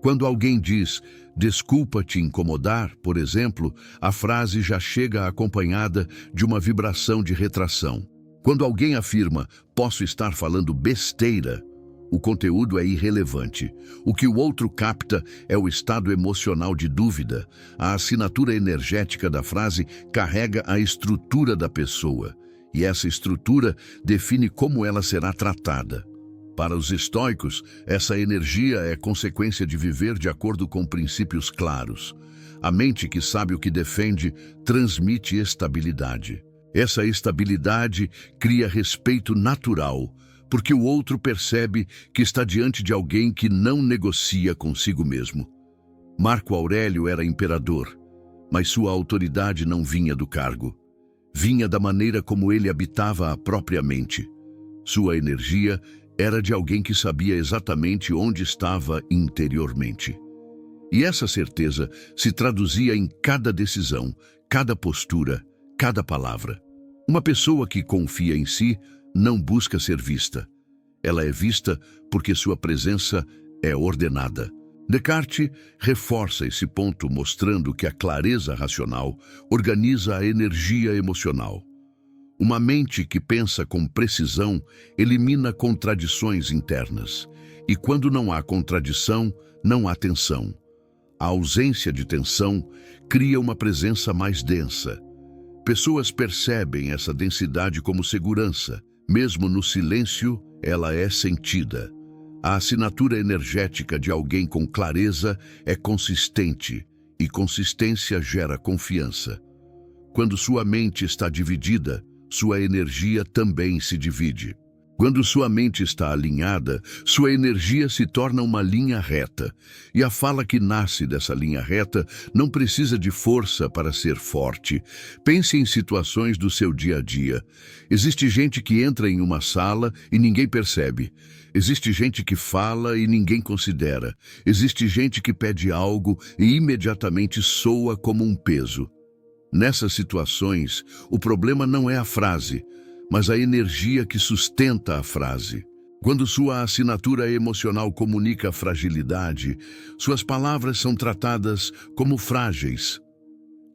Quando alguém diz, desculpa te incomodar, por exemplo, a frase já chega acompanhada de uma vibração de retração. Quando alguém afirma, posso estar falando besteira, o conteúdo é irrelevante. O que o outro capta é o estado emocional de dúvida. A assinatura energética da frase carrega a estrutura da pessoa, e essa estrutura define como ela será tratada. Para os estoicos, essa energia é consequência de viver de acordo com princípios claros. A mente que sabe o que defende transmite estabilidade. Essa estabilidade cria respeito natural, porque o outro percebe que está diante de alguém que não negocia consigo mesmo. Marco Aurélio era imperador, mas sua autoridade não vinha do cargo. Vinha da maneira como ele habitava a própria mente. Sua energia era de alguém que sabia exatamente onde estava interiormente. E essa certeza se traduzia em cada decisão, cada postura, cada palavra. Uma pessoa que confia em si não busca ser vista. Ela é vista porque sua presença é ordenada. Descartes reforça esse ponto mostrando que a clareza racional organiza a energia emocional. Uma mente que pensa com precisão elimina contradições internas. E quando não há contradição, não há tensão. A ausência de tensão cria uma presença mais densa. Pessoas percebem essa densidade como segurança. Mesmo no silêncio, ela é sentida. A assinatura energética de alguém com clareza é consistente, e consistência gera confiança. Quando sua mente está dividida, sua energia também se divide. Quando sua mente está alinhada, sua energia se torna uma linha reta. E a fala que nasce dessa linha reta não precisa de força para ser forte. Pense em situações do seu dia a dia. Existe gente que entra em uma sala e ninguém percebe. Existe gente que fala e ninguém considera. Existe gente que pede algo e imediatamente soa como um peso. Nessas situações, o problema não é a frase, mas a energia que sustenta a frase. Quando sua assinatura emocional comunica fragilidade, suas palavras são tratadas como frágeis.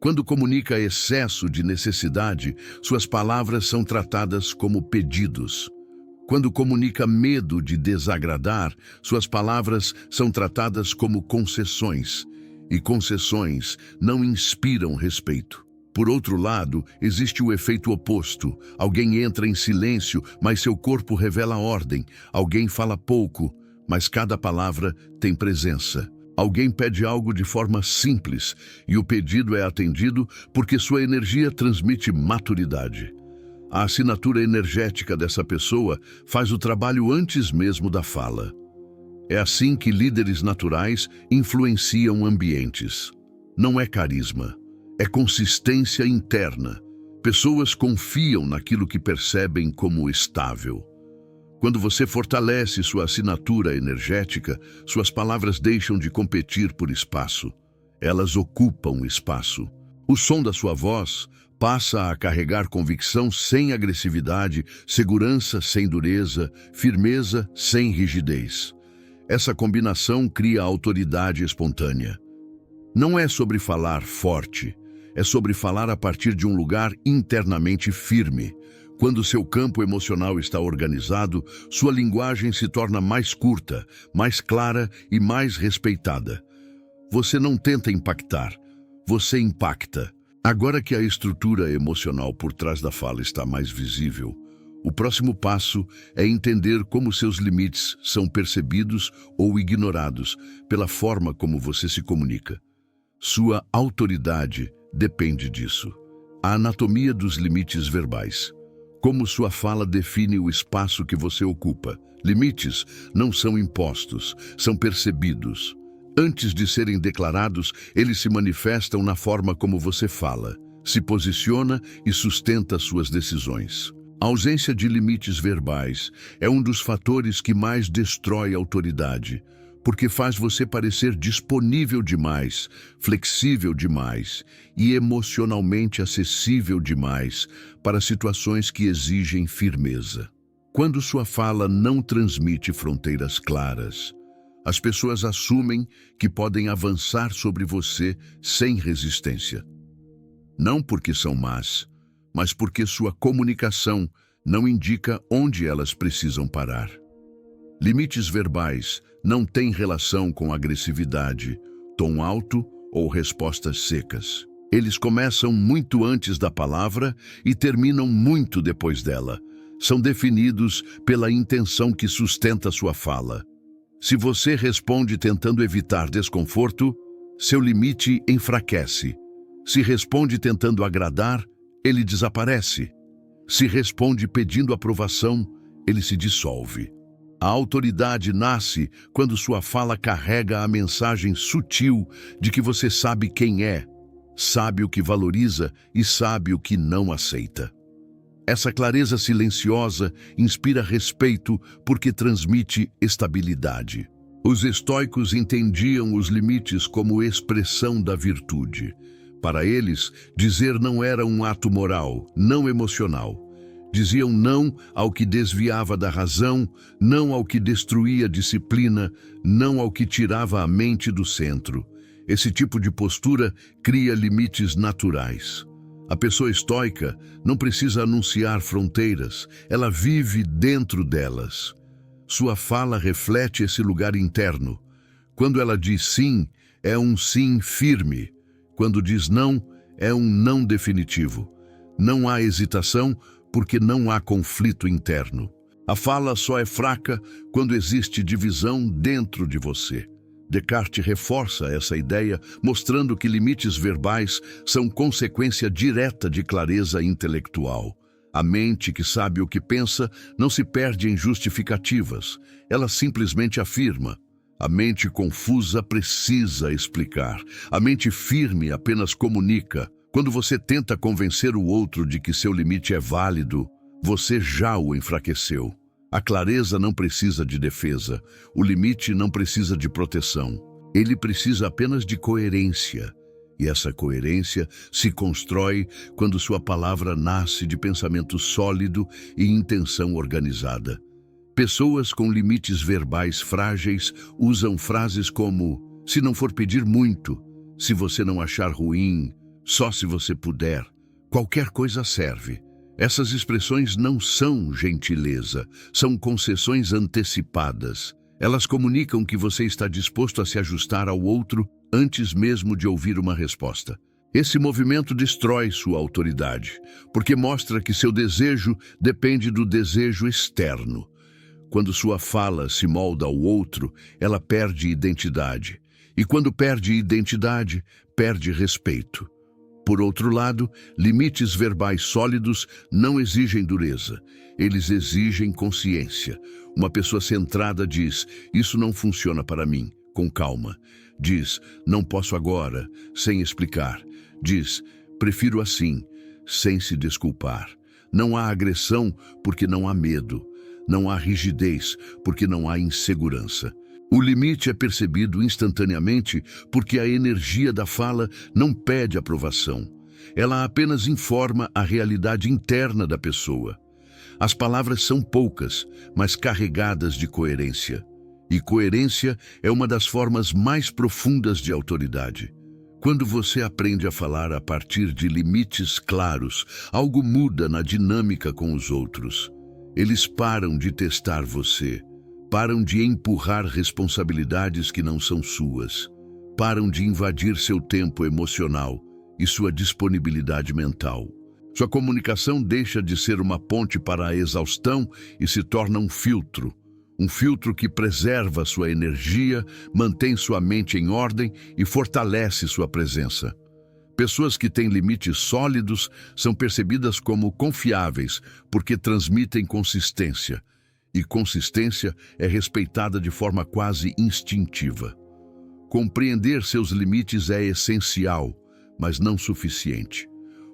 Quando comunica excesso de necessidade, suas palavras são tratadas como pedidos. Quando comunica medo de desagradar, suas palavras são tratadas como concessões. E concessões não inspiram respeito. Por outro lado, existe o efeito oposto. Alguém entra em silêncio, mas seu corpo revela ordem. Alguém fala pouco, mas cada palavra tem presença. Alguém pede algo de forma simples, e o pedido é atendido porque sua energia transmite maturidade. A assinatura energética dessa pessoa faz o trabalho antes mesmo da fala. É assim que líderes naturais influenciam ambientes. Não é carisma. É consistência interna. Pessoas confiam naquilo que percebem como estável. Quando você fortalece sua assinatura energética, suas palavras deixam de competir por espaço. Elas ocupam espaço. O som da sua voz passa a carregar convicção sem agressividade, segurança sem dureza, firmeza sem rigidez. Essa combinação cria autoridade espontânea. Não é sobre falar forte, é sobre falar a partir de um lugar internamente firme. Quando seu campo emocional está organizado, sua linguagem se torna mais curta, mais clara e mais respeitada. Você não tenta impactar, você impacta. Agora que a estrutura emocional por trás da fala está mais visível, o próximo passo é entender como seus limites são percebidos ou ignorados pela forma como você se comunica. Sua autoridade depende disso. A anatomia dos limites verbais. Como sua fala define o espaço que você ocupa. Limites não são impostos, são percebidos. Antes de serem declarados, eles se manifestam na forma como você fala, se posiciona e sustenta suas decisões. A ausência de limites verbais é um dos fatores que mais destrói a autoridade, porque faz você parecer disponível demais, flexível demais e emocionalmente acessível demais para situações que exigem firmeza. Quando sua fala não transmite fronteiras claras, as pessoas assumem que podem avançar sobre você sem resistência. Não porque são más, mas porque sua comunicação não indica onde elas precisam parar. Limites verbais não têm relação com agressividade, tom alto ou respostas secas. Eles começam muito antes da palavra e terminam muito depois dela. São definidos pela intenção que sustenta sua fala. Se você responde tentando evitar desconforto, seu limite enfraquece. Se responde tentando agradar, ele desaparece. Se responde pedindo aprovação, ele se dissolve. A autoridade nasce quando sua fala carrega a mensagem sutil de que você sabe quem é, sabe o que valoriza e sabe o que não aceita. Essa clareza silenciosa inspira respeito porque transmite estabilidade. Os estoicos entendiam os limites como expressão da virtude. Para eles, dizer não era um ato moral, não emocional. Diziam não ao que desviava da razão, não ao que destruía a disciplina, não ao que tirava a mente do centro. Esse tipo de postura cria limites naturais. A pessoa estoica não precisa anunciar fronteiras, ela vive dentro delas. Sua fala reflete esse lugar interno. Quando ela diz sim, é um sim firme. Quando diz não, é um não definitivo. Não há hesitação porque não há conflito interno. A fala só é fraca quando existe divisão dentro de você. Descartes reforça essa ideia, mostrando que limites verbais são consequência direta de clareza intelectual. A mente que sabe o que pensa não se perde em justificativas, ela simplesmente afirma. A mente confusa precisa explicar. A mente firme apenas comunica. Quando você tenta convencer o outro de que seu limite é válido, você já o enfraqueceu. A clareza não precisa de defesa. O limite não precisa de proteção. Ele precisa apenas de coerência. E essa coerência se constrói quando sua palavra nasce de pensamento sólido e intenção organizada. Pessoas com limites verbais frágeis usam frases como "se não for pedir muito", "se você não achar ruim", "só se você puder", "qualquer coisa serve". Essas expressões não são gentileza, são concessões antecipadas. Elas comunicam que você está disposto a se ajustar ao outro antes mesmo de ouvir uma resposta. Esse movimento destrói sua autoridade, porque mostra que seu desejo depende do desejo externo. Quando sua fala se molda ao outro, ela perde identidade. E quando perde identidade, perde respeito. Por outro lado, limites verbais sólidos não exigem dureza. Eles exigem consciência. Uma pessoa centrada diz, "Isso não funciona para mim", com calma. Diz, "Não posso agora", sem explicar. Diz, "Prefiro assim", sem se desculpar. Não há agressão porque não há medo. Não há rigidez, porque não há insegurança. O limite é percebido instantaneamente porque a energia da fala não pede aprovação. Ela apenas informa a realidade interna da pessoa. As palavras são poucas, mas carregadas de coerência. E coerência é uma das formas mais profundas de autoridade. Quando você aprende a falar a partir de limites claros, algo muda na dinâmica com os outros. Eles param de testar você, param de empurrar responsabilidades que não são suas, param de invadir seu tempo emocional e sua disponibilidade mental. Sua comunicação deixa de ser uma ponte para a exaustão e se torna um filtro que preserva sua energia, mantém sua mente em ordem e fortalece sua presença. Pessoas que têm limites sólidos são percebidas como confiáveis porque transmitem consistência. E consistência é respeitada de forma quase instintiva. Compreender seus limites é essencial, mas não suficiente.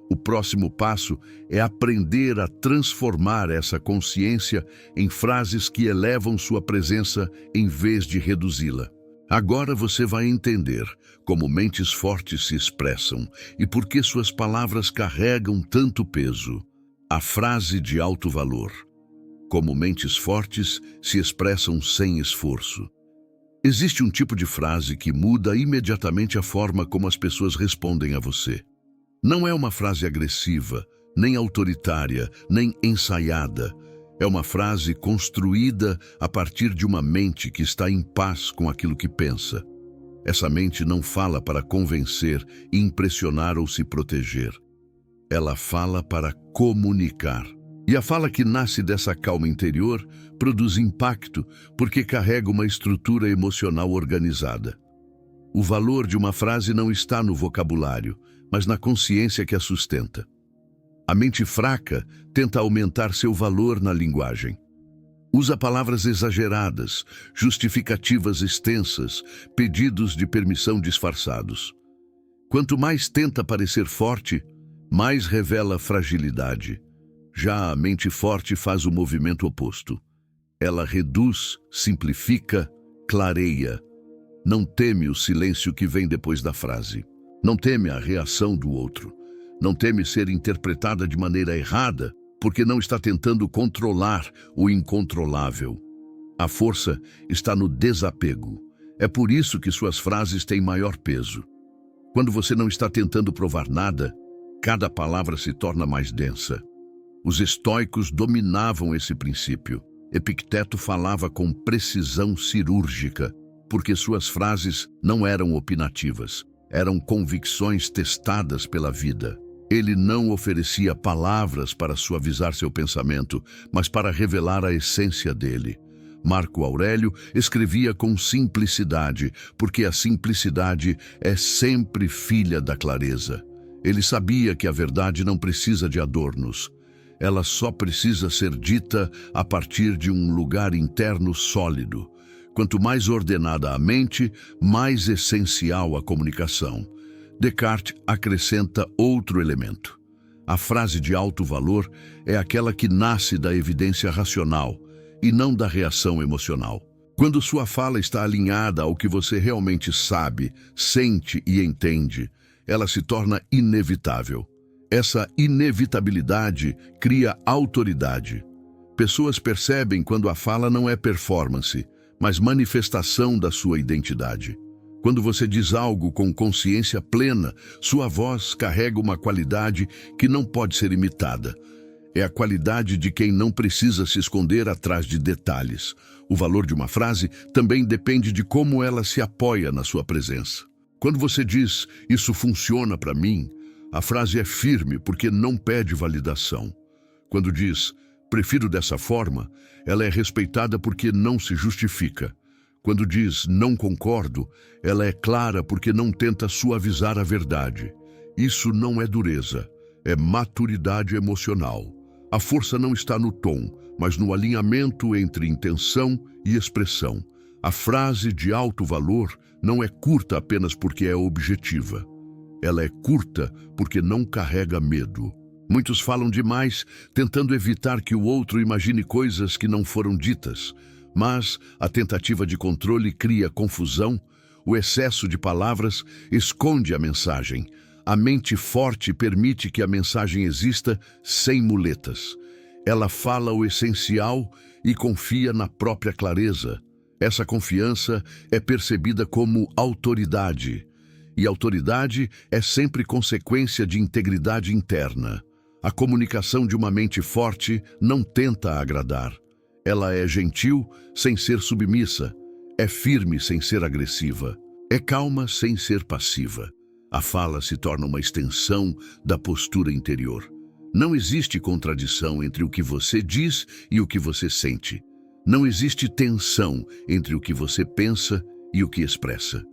O próximo passo é aprender a transformar essa consciência em frases que elevam sua presença em vez de reduzi-la. Agora você vai entender como mentes fortes se expressam e por que suas palavras carregam tanto peso. A frase de alto valor. Como mentes fortes se expressam sem esforço. Existe um tipo de frase que muda imediatamente a forma como as pessoas respondem a você. Não é uma frase agressiva, nem autoritária, nem ensaiada. É uma frase construída a partir de uma mente que está em paz com aquilo que pensa. Essa mente não fala para convencer, impressionar ou se proteger. Ela fala para comunicar. E a fala que nasce dessa calma interior produz impacto porque carrega uma estrutura emocional organizada. O valor de uma frase não está no vocabulário, mas na consciência que a sustenta. A mente fraca tenta aumentar seu valor na linguagem. Usa palavras exageradas, justificativas extensas, pedidos de permissão disfarçados. Quanto mais tenta parecer forte, mais revela fragilidade. Já a mente forte faz o movimento oposto. Ela reduz, simplifica, clareia. Não teme o silêncio que vem depois da frase. Não teme a reação do outro. Não teme ser interpretada de maneira errada, porque não está tentando controlar o incontrolável. A força está no desapego. É por isso que suas frases têm maior peso. Quando você não está tentando provar nada, cada palavra se torna mais densa. Os estoicos dominavam esse princípio. Epicteto falava com precisão cirúrgica, porque suas frases não eram opinativas, eram convicções testadas pela vida. Ele não oferecia palavras para suavizar seu pensamento, mas para revelar a essência dele. Marco Aurélio escrevia com simplicidade, porque a simplicidade é sempre filha da clareza. Ele sabia que a verdade não precisa de adornos. Ela só precisa ser dita a partir de um lugar interno sólido. Quanto mais ordenada a mente, mais essencial a comunicação. Descartes acrescenta outro elemento. A frase de alto valor é aquela que nasce da evidência racional e não da reação emocional. Quando sua fala está alinhada ao que você realmente sabe, sente e entende, ela se torna inevitável. Essa inevitabilidade cria autoridade. Pessoas percebem quando a fala não é performance, mas manifestação da sua identidade. Quando você diz algo com consciência plena, sua voz carrega uma qualidade que não pode ser imitada. É a qualidade de quem não precisa se esconder atrás de detalhes. O valor de uma frase também depende de como ela se apoia na sua presença. Quando você diz, isso funciona para mim, a frase é firme porque não pede validação. Quando diz, prefiro dessa forma, ela é respeitada porque não se justifica. Quando diz, não concordo, ela é clara porque não tenta suavizar a verdade. Isso não é dureza, é maturidade emocional. A força não está no tom, mas no alinhamento entre intenção e expressão. A frase de alto valor não é curta apenas porque é objetiva. Ela é curta porque não carrega medo. Muitos falam demais, tentando evitar que o outro imagine coisas que não foram ditas. Mas a tentativa de controle cria confusão, o excesso de palavras esconde a mensagem. A mente forte permite que a mensagem exista sem muletas. Ela fala o essencial e confia na própria clareza. Essa confiança é percebida como autoridade. E autoridade é sempre consequência de integridade interna. A comunicação de uma mente forte não tenta agradar. Ela é gentil sem ser submissa, é firme sem ser agressiva, é calma sem ser passiva. A fala se torna uma extensão da postura interior. Não existe contradição entre o que você diz e o que você sente. Não existe tensão entre o que você pensa e o que expressa.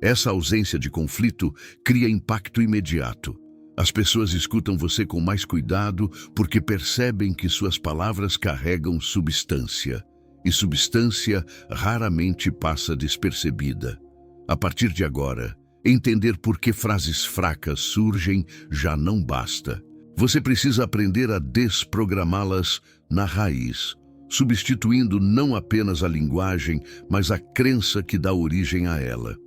Essa ausência de conflito cria impacto imediato. As pessoas escutam você com mais cuidado porque percebem que suas palavras carregam substância. E substância raramente passa despercebida. A partir de agora, Entender por que frases fracas surgem já não basta. Você precisa aprender a desprogramá-las na raiz, substituindo não apenas a linguagem, mas a crença que dá origem a ela.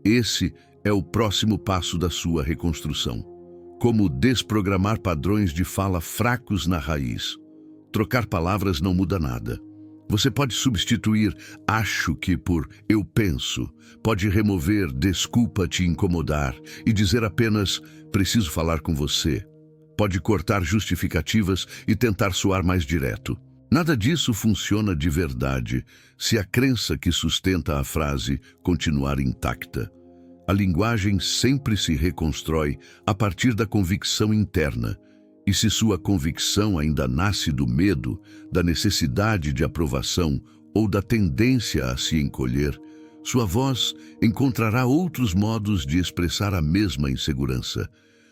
Esse é o próximo passo da sua reconstrução. Como desprogramar padrões de fala fracos na raiz. Trocar palavras não muda nada. Você pode substituir acho que por eu penso, pode remover desculpa te incomodar e dizer apenas preciso falar com você. Pode cortar justificativas e tentar soar mais direto. Nada disso funciona de verdade se a crença que sustenta a frase continuar intacta. A linguagem sempre se reconstrói a partir da convicção interna. E se sua convicção ainda nasce do medo, da necessidade de aprovação ou da tendência a se encolher, sua voz encontrará outros modos de expressar a mesma insegurança.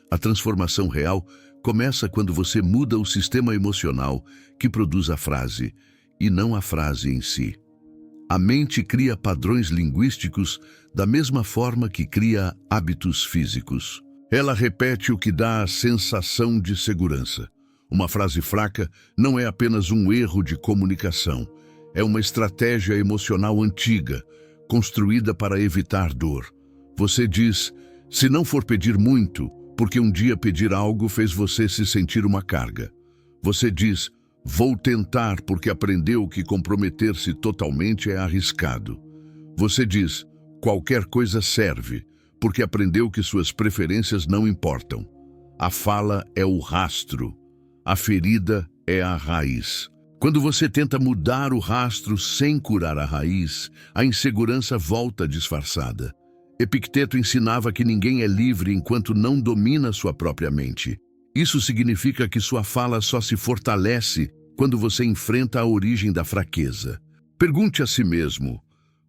A transformação real começa quando você muda o sistema emocional que produz a frase, e não a frase em si. A mente cria padrões linguísticos da mesma forma que cria hábitos físicos. Ela repete o que dá a sensação de segurança. Uma frase fraca não é apenas um erro de comunicação. É uma estratégia emocional antiga, construída para evitar dor. Você diz, se não for pedir muito, porque um dia pedir algo fez você se sentir uma carga. Você diz, vou tentar porque aprendeu que comprometer-se totalmente é arriscado. Você diz, qualquer coisa serve, porque aprendeu que suas preferências não importam. A fala é o rastro, a ferida é a raiz. Quando você tenta mudar o rastro sem curar a raiz, a insegurança volta disfarçada. Epicteto ensinava que ninguém é livre enquanto não domina sua própria mente. Isso significa que sua fala só se fortalece quando você enfrenta a origem da fraqueza. Pergunte a si mesmo,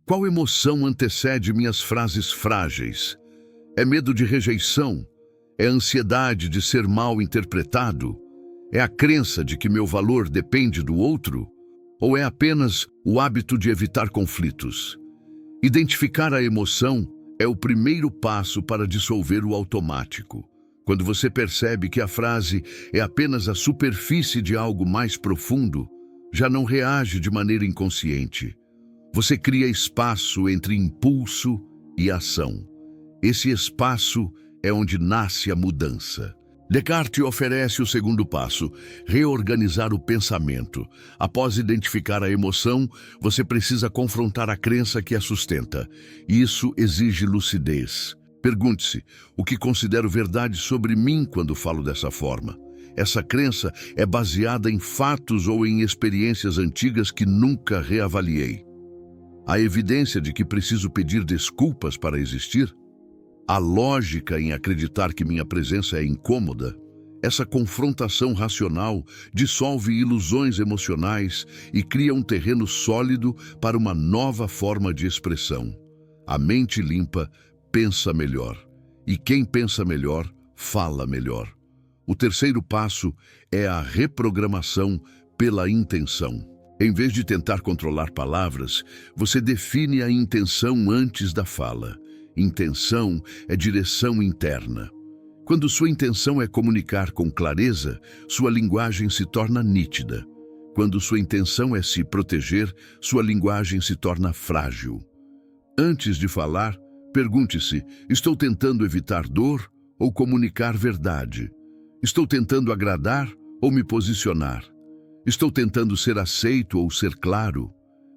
qual emoção antecede minhas frases frágeis? É medo de rejeição? É ansiedade de ser mal interpretado? É a crença de que meu valor depende do outro? Ou é apenas o hábito de evitar conflitos? Identificar a emoção é o primeiro passo para dissolver o automático. Quando você percebe que a frase é apenas a superfície de algo mais profundo, já não reage de maneira inconsciente. Você cria espaço entre impulso e ação. Esse espaço é onde nasce a mudança. Descartes oferece o segundo passo, reorganizar o pensamento. Após identificar a emoção, você precisa confrontar a crença que a sustenta. Isso exige lucidez. Pergunte-se, o que considero verdade sobre mim quando falo dessa forma? Essa crença é baseada em fatos ou em experiências antigas que nunca reavaliei. Há evidência de que preciso pedir desculpas para existir? A lógica em acreditar que minha presença é incômoda, essa confrontação racional dissolve ilusões emocionais e cria um terreno sólido para uma nova forma de expressão. A mente limpa pensa melhor, e quem pensa melhor, fala melhor. O terceiro passo é a reprogramação pela intenção. Em vez de tentar controlar palavras, você define a intenção antes da fala. Intenção é direção interna. Quando sua intenção é comunicar com clareza, sua linguagem se torna nítida. Quando sua intenção é se proteger, sua linguagem se torna frágil. Antes de falar, pergunte-se, estou tentando evitar dor ou comunicar verdade? Estou tentando agradar ou me posicionar? Estou tentando ser aceito ou ser claro?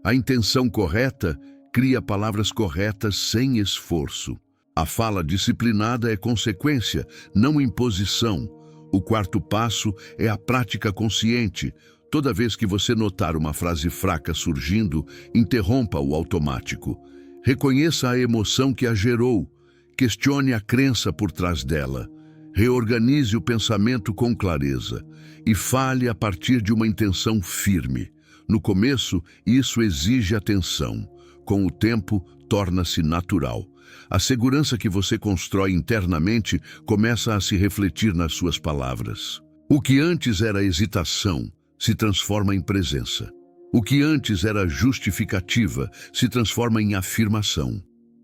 A intenção correta cria palavras corretas sem esforço. A fala disciplinada é consequência, não imposição. O quarto passo é a prática consciente. Toda vez que você notar uma frase fraca surgindo, interrompa o automático. Reconheça a emoção que a gerou. Questione a crença por trás dela. Reorganize o pensamento com clareza e fale a partir de uma intenção firme. No começo, isso exige atenção. Com o tempo, torna-se natural. A segurança que você constrói internamente começa a se refletir nas suas palavras. O que antes era hesitação se transforma em presença. O que antes era justificativa se transforma em afirmação.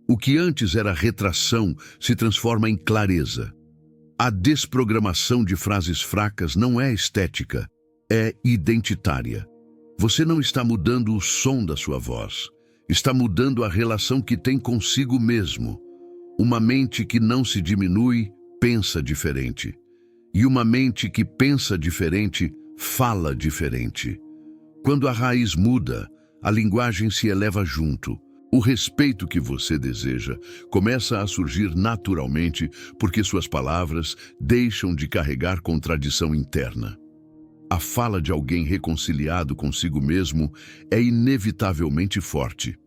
O que antes era retração se transforma em clareza. A desprogramação de frases fracas não é estética, é identitária. Você não está mudando o som da sua voz, está mudando a relação que tem consigo mesmo. Uma mente que não se diminui, pensa diferente. E uma mente que pensa diferente, fala diferente. Quando a raiz muda, a linguagem se eleva junto. O respeito que você deseja começa a surgir naturalmente porque suas palavras deixam de carregar contradição interna. A fala de alguém reconciliado consigo mesmo é inevitavelmente forte.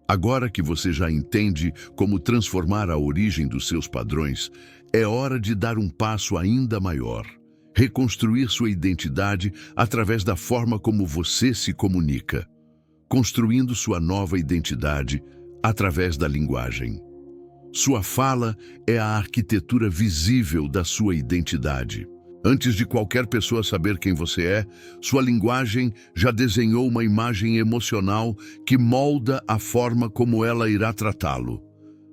Agora que você já entende como transformar a origem dos seus padrões, é hora de dar um passo ainda maior. Reconstruir sua identidade através da forma como você se comunica. Construindo sua nova identidade através da linguagem. Sua fala é a arquitetura visível da sua identidade. Antes de qualquer pessoa saber quem você é, sua linguagem já desenhou uma imagem emocional que molda a forma como ela irá tratá-lo.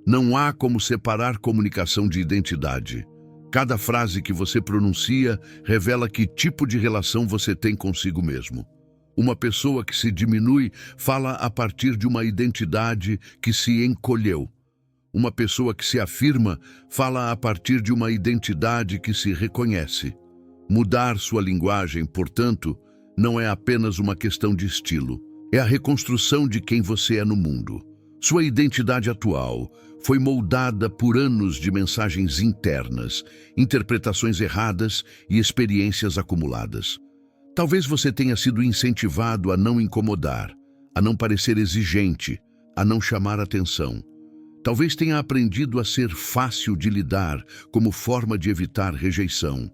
Não há como separar comunicação de identidade. Cada frase que você pronuncia revela que tipo de relação você tem consigo mesmo. Uma pessoa que se diminui fala a partir de uma identidade que se encolheu. Uma pessoa que se afirma fala a partir de uma identidade que se reconhece. Mudar sua linguagem, portanto, não é apenas uma questão de estilo. É a reconstrução de quem você é no mundo. Sua identidade atual foi moldada por anos de mensagens internas, interpretações erradas e experiências acumuladas. Talvez você tenha sido incentivado a não incomodar, a não parecer exigente, a não chamar atenção. Talvez tenha aprendido a ser fácil de lidar como forma de evitar rejeição.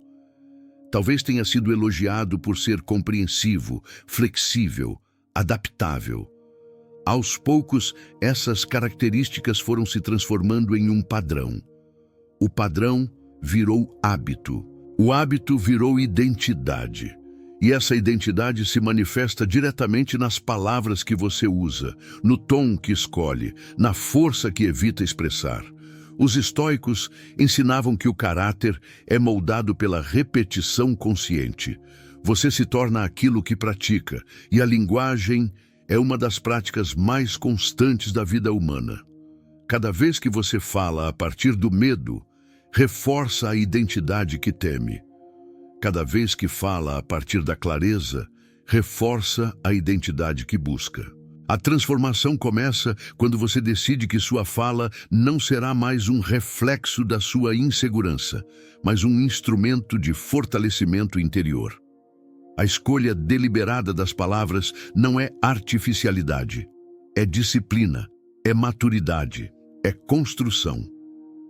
Talvez tenha sido elogiado por ser compreensivo, flexível, adaptável. Aos poucos, essas características foram se transformando em um padrão. O padrão virou hábito. O hábito virou identidade. E essa identidade se manifesta diretamente nas palavras que você usa, no tom que escolhe, na força que evita expressar. Os estoicos ensinavam que o caráter é moldado pela repetição consciente. Você se torna aquilo que pratica, e a linguagem é uma das práticas mais constantes da vida humana. Cada vez que você fala a partir do medo, reforça a identidade que teme. Cada vez que fala a partir da clareza, reforça a identidade que busca. A transformação começa quando você decide que sua fala não será mais um reflexo da sua insegurança, mas um instrumento de fortalecimento interior. A escolha deliberada das palavras não é artificialidade, é disciplina, é maturidade, é construção.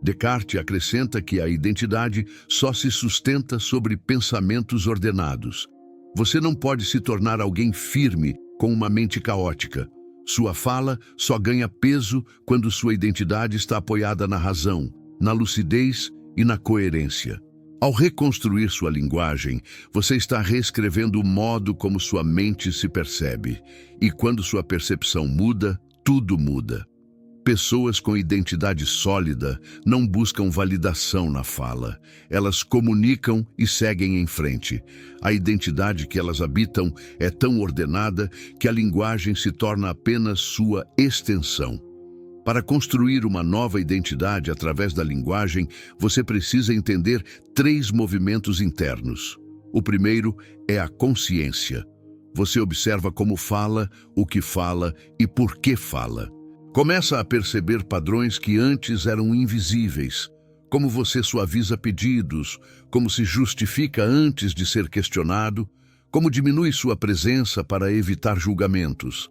Descartes acrescenta que a identidade só se sustenta sobre pensamentos ordenados. Você não pode se tornar alguém firme com uma mente caótica. Sua fala só ganha peso quando sua identidade está apoiada na razão, na lucidez e na coerência. Ao reconstruir sua linguagem, você está reescrevendo o modo como sua mente se percebe. E quando sua percepção muda, tudo muda. Pessoas com identidade sólida não buscam validação na fala. Elas comunicam e seguem em frente. A identidade que elas habitam é tão ordenada que a linguagem se torna apenas sua extensão. Para construir uma nova identidade através da linguagem, você precisa entender 3 movimentos internos. O primeiro é a consciência. Você observa como fala, o que fala e por que fala. Começa a perceber padrões que antes eram invisíveis, como você suaviza pedidos, como se justifica antes de ser questionado, como diminui sua presença para evitar julgamentos.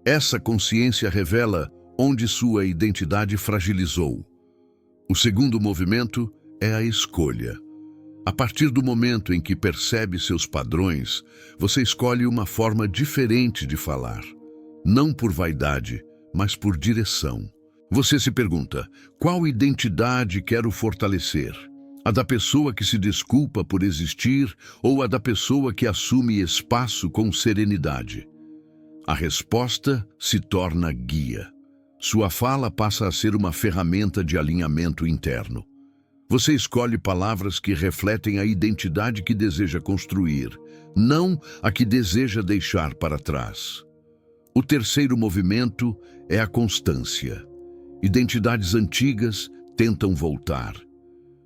Essa consciência revela onde sua identidade fragilizou. O segundo movimento é a escolha. A partir do momento em que percebe seus padrões, você escolhe uma forma diferente de falar, não por vaidade, mas por direção. Você se pergunta, qual identidade quero fortalecer? A da pessoa que se desculpa por existir ou a da pessoa que assume espaço com serenidade? A resposta se torna guia. Sua fala passa a ser uma ferramenta de alinhamento interno. Você escolhe palavras que refletem a identidade que deseja construir, não a que deseja deixar para trás. O terceiro movimento é a constância. Identidades antigas tentam voltar.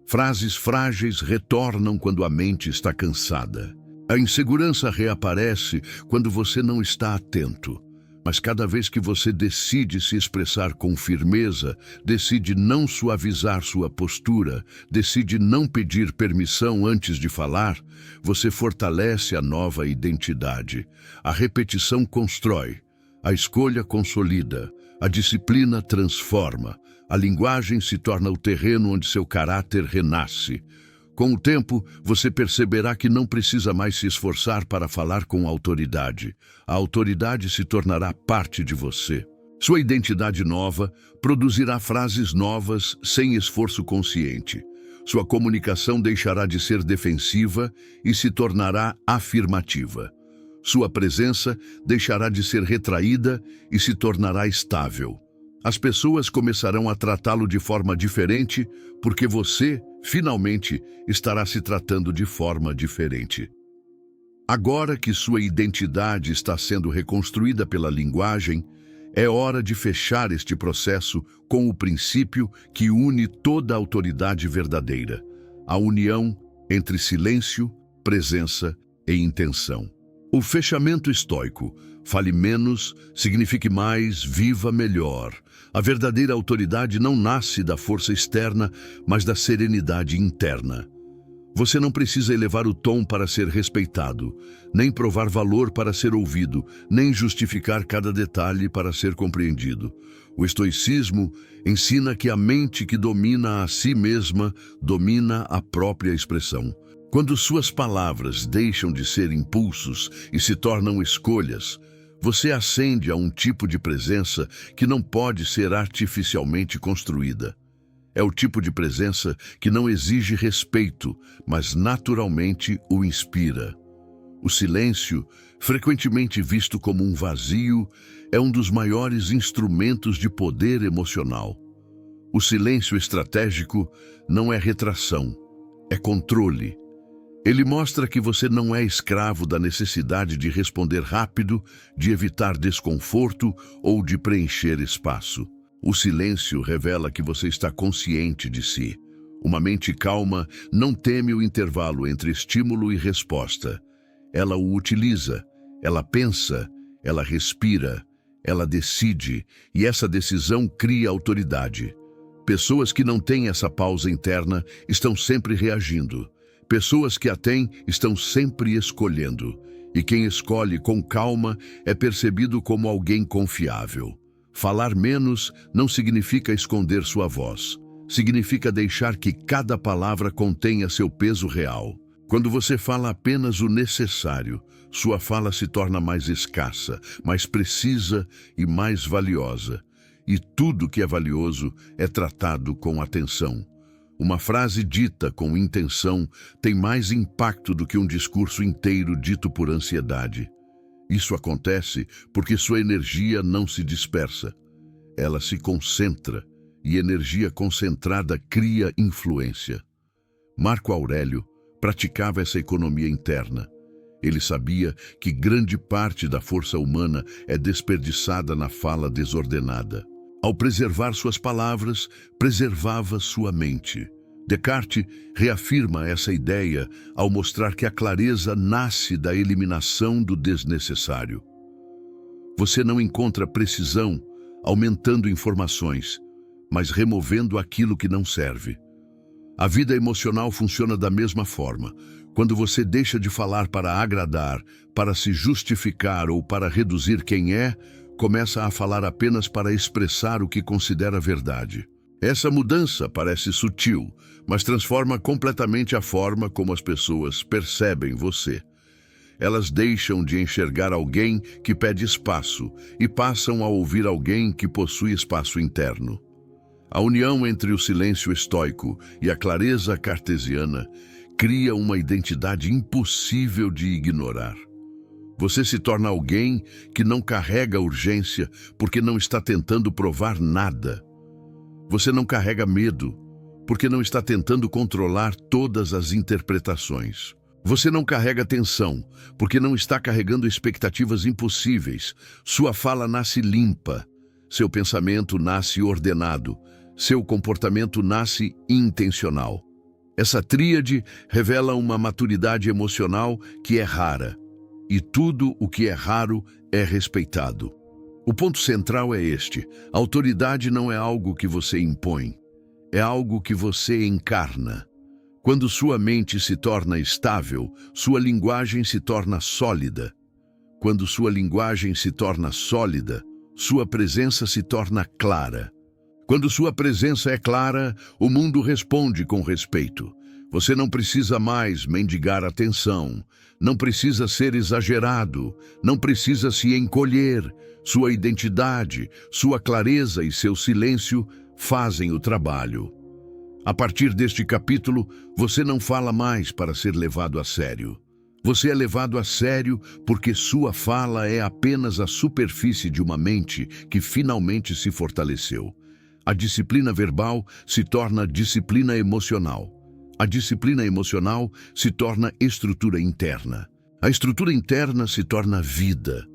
Frases frágeis retornam quando a mente está cansada. A insegurança reaparece quando você não está atento. Mas cada vez que você decide se expressar com firmeza, decide não suavizar sua postura, decide não pedir permissão antes de falar, você fortalece a nova identidade. A repetição constrói, a escolha consolida, a disciplina transforma, a linguagem se torna o terreno onde seu caráter renasce. Com o tempo, você perceberá que não precisa mais se esforçar para falar com autoridade. A autoridade se tornará parte de você. Sua identidade nova produzirá frases novas sem esforço consciente. Sua comunicação deixará de ser defensiva e se tornará afirmativa. Sua presença deixará de ser retraída e se tornará estável. As pessoas começarão a tratá-lo de forma diferente porque você, finalmente, estará se tratando de forma diferente. Agora que sua identidade está sendo reconstruída pela linguagem, é hora de fechar este processo com o princípio que une toda a autoridade verdadeira, a união entre silêncio, presença e intenção. O fechamento estoico, fale menos, signifique mais, viva melhor. A verdadeira autoridade não nasce da força externa, mas da serenidade interna. Você não precisa elevar o tom para ser respeitado, nem provar valor para ser ouvido, nem justificar cada detalhe para ser compreendido. O estoicismo ensina que a mente que domina a si mesma domina a própria expressão. Quando suas palavras deixam de ser impulsos e se tornam escolhas, você ascende a um tipo de presença que não pode ser artificialmente construída. É o tipo de presença que não exige respeito, mas naturalmente o inspira. O silêncio, frequentemente visto como um vazio, é um dos maiores instrumentos de poder emocional. O silêncio estratégico não é retração, é controle. Ele mostra que você não é escravo da necessidade de responder rápido, de evitar desconforto ou de preencher espaço. O silêncio revela que você está consciente de si. Uma mente calma não teme o intervalo entre estímulo e resposta. Ela o utiliza, ela pensa, ela respira, ela decide, e essa decisão cria autoridade. Pessoas que não têm essa pausa interna estão sempre reagindo. Pessoas que a têm estão sempre escolhendo, e quem escolhe com calma é percebido como alguém confiável. Falar menos não significa esconder sua voz, significa deixar que cada palavra contenha seu peso real. Quando você fala apenas o necessário, sua fala se torna mais escassa, mais precisa e mais valiosa. E tudo que é valioso é tratado com atenção. Uma frase dita com intenção tem mais impacto do que um discurso inteiro dito por ansiedade. Isso acontece porque sua energia não se dispersa. Ela se concentra, e energia concentrada cria influência. Marco Aurélio praticava essa economia interna. Ele sabia que grande parte da força humana é desperdiçada na fala desordenada. Ao preservar suas palavras, preservava sua mente. Descartes reafirma essa ideia ao mostrar que a clareza nasce da eliminação do desnecessário. Você não encontra precisão aumentando informações, mas removendo aquilo que não serve. A vida emocional funciona da mesma forma. Quando você deixa de falar para agradar, para se justificar ou para reduzir quem é, começa a falar apenas para expressar o que considera verdade. Essa mudança parece sutil, mas transforma completamente a forma como as pessoas percebem você. Elas deixam de enxergar alguém que pede espaço e passam a ouvir alguém que possui espaço interno. A união entre o silêncio estoico e a clareza cartesiana cria uma identidade impossível de ignorar. Você se torna alguém que não carrega urgência porque não está tentando provar nada. Você não carrega medo porque não está tentando controlar todas as interpretações. Você não carrega tensão porque não está carregando expectativas impossíveis. Sua fala nasce limpa, seu pensamento nasce ordenado, seu comportamento nasce intencional. Essa tríade revela uma maturidade emocional que é rara, e tudo o que é raro é respeitado. O ponto central é este: a autoridade não é algo que você impõe, é algo que você encarna. Quando sua mente se torna estável, sua linguagem se torna sólida. Quando sua linguagem se torna sólida, sua presença se torna clara. Quando sua presença é clara, o mundo responde com respeito. Você não precisa mais mendigar atenção, não precisa ser exagerado, não precisa se encolher. Sua identidade, sua clareza e seu silêncio fazem o trabalho. A partir deste capítulo, você não fala mais para ser levado a sério. Você é levado a sério porque sua fala é apenas a superfície de uma mente que finalmente se fortaleceu. A disciplina verbal se torna disciplina emocional. A disciplina emocional se torna estrutura interna. A estrutura interna se torna vida.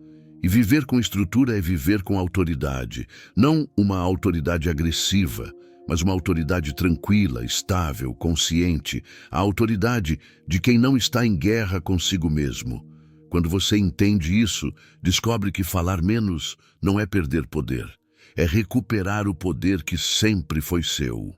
E viver com estrutura é viver com autoridade. Não uma autoridade agressiva, mas uma autoridade tranquila, estável, consciente. A autoridade de quem não está em guerra consigo mesmo. Quando você entende isso, descobre que falar menos não é perder poder. É recuperar o poder que sempre foi seu.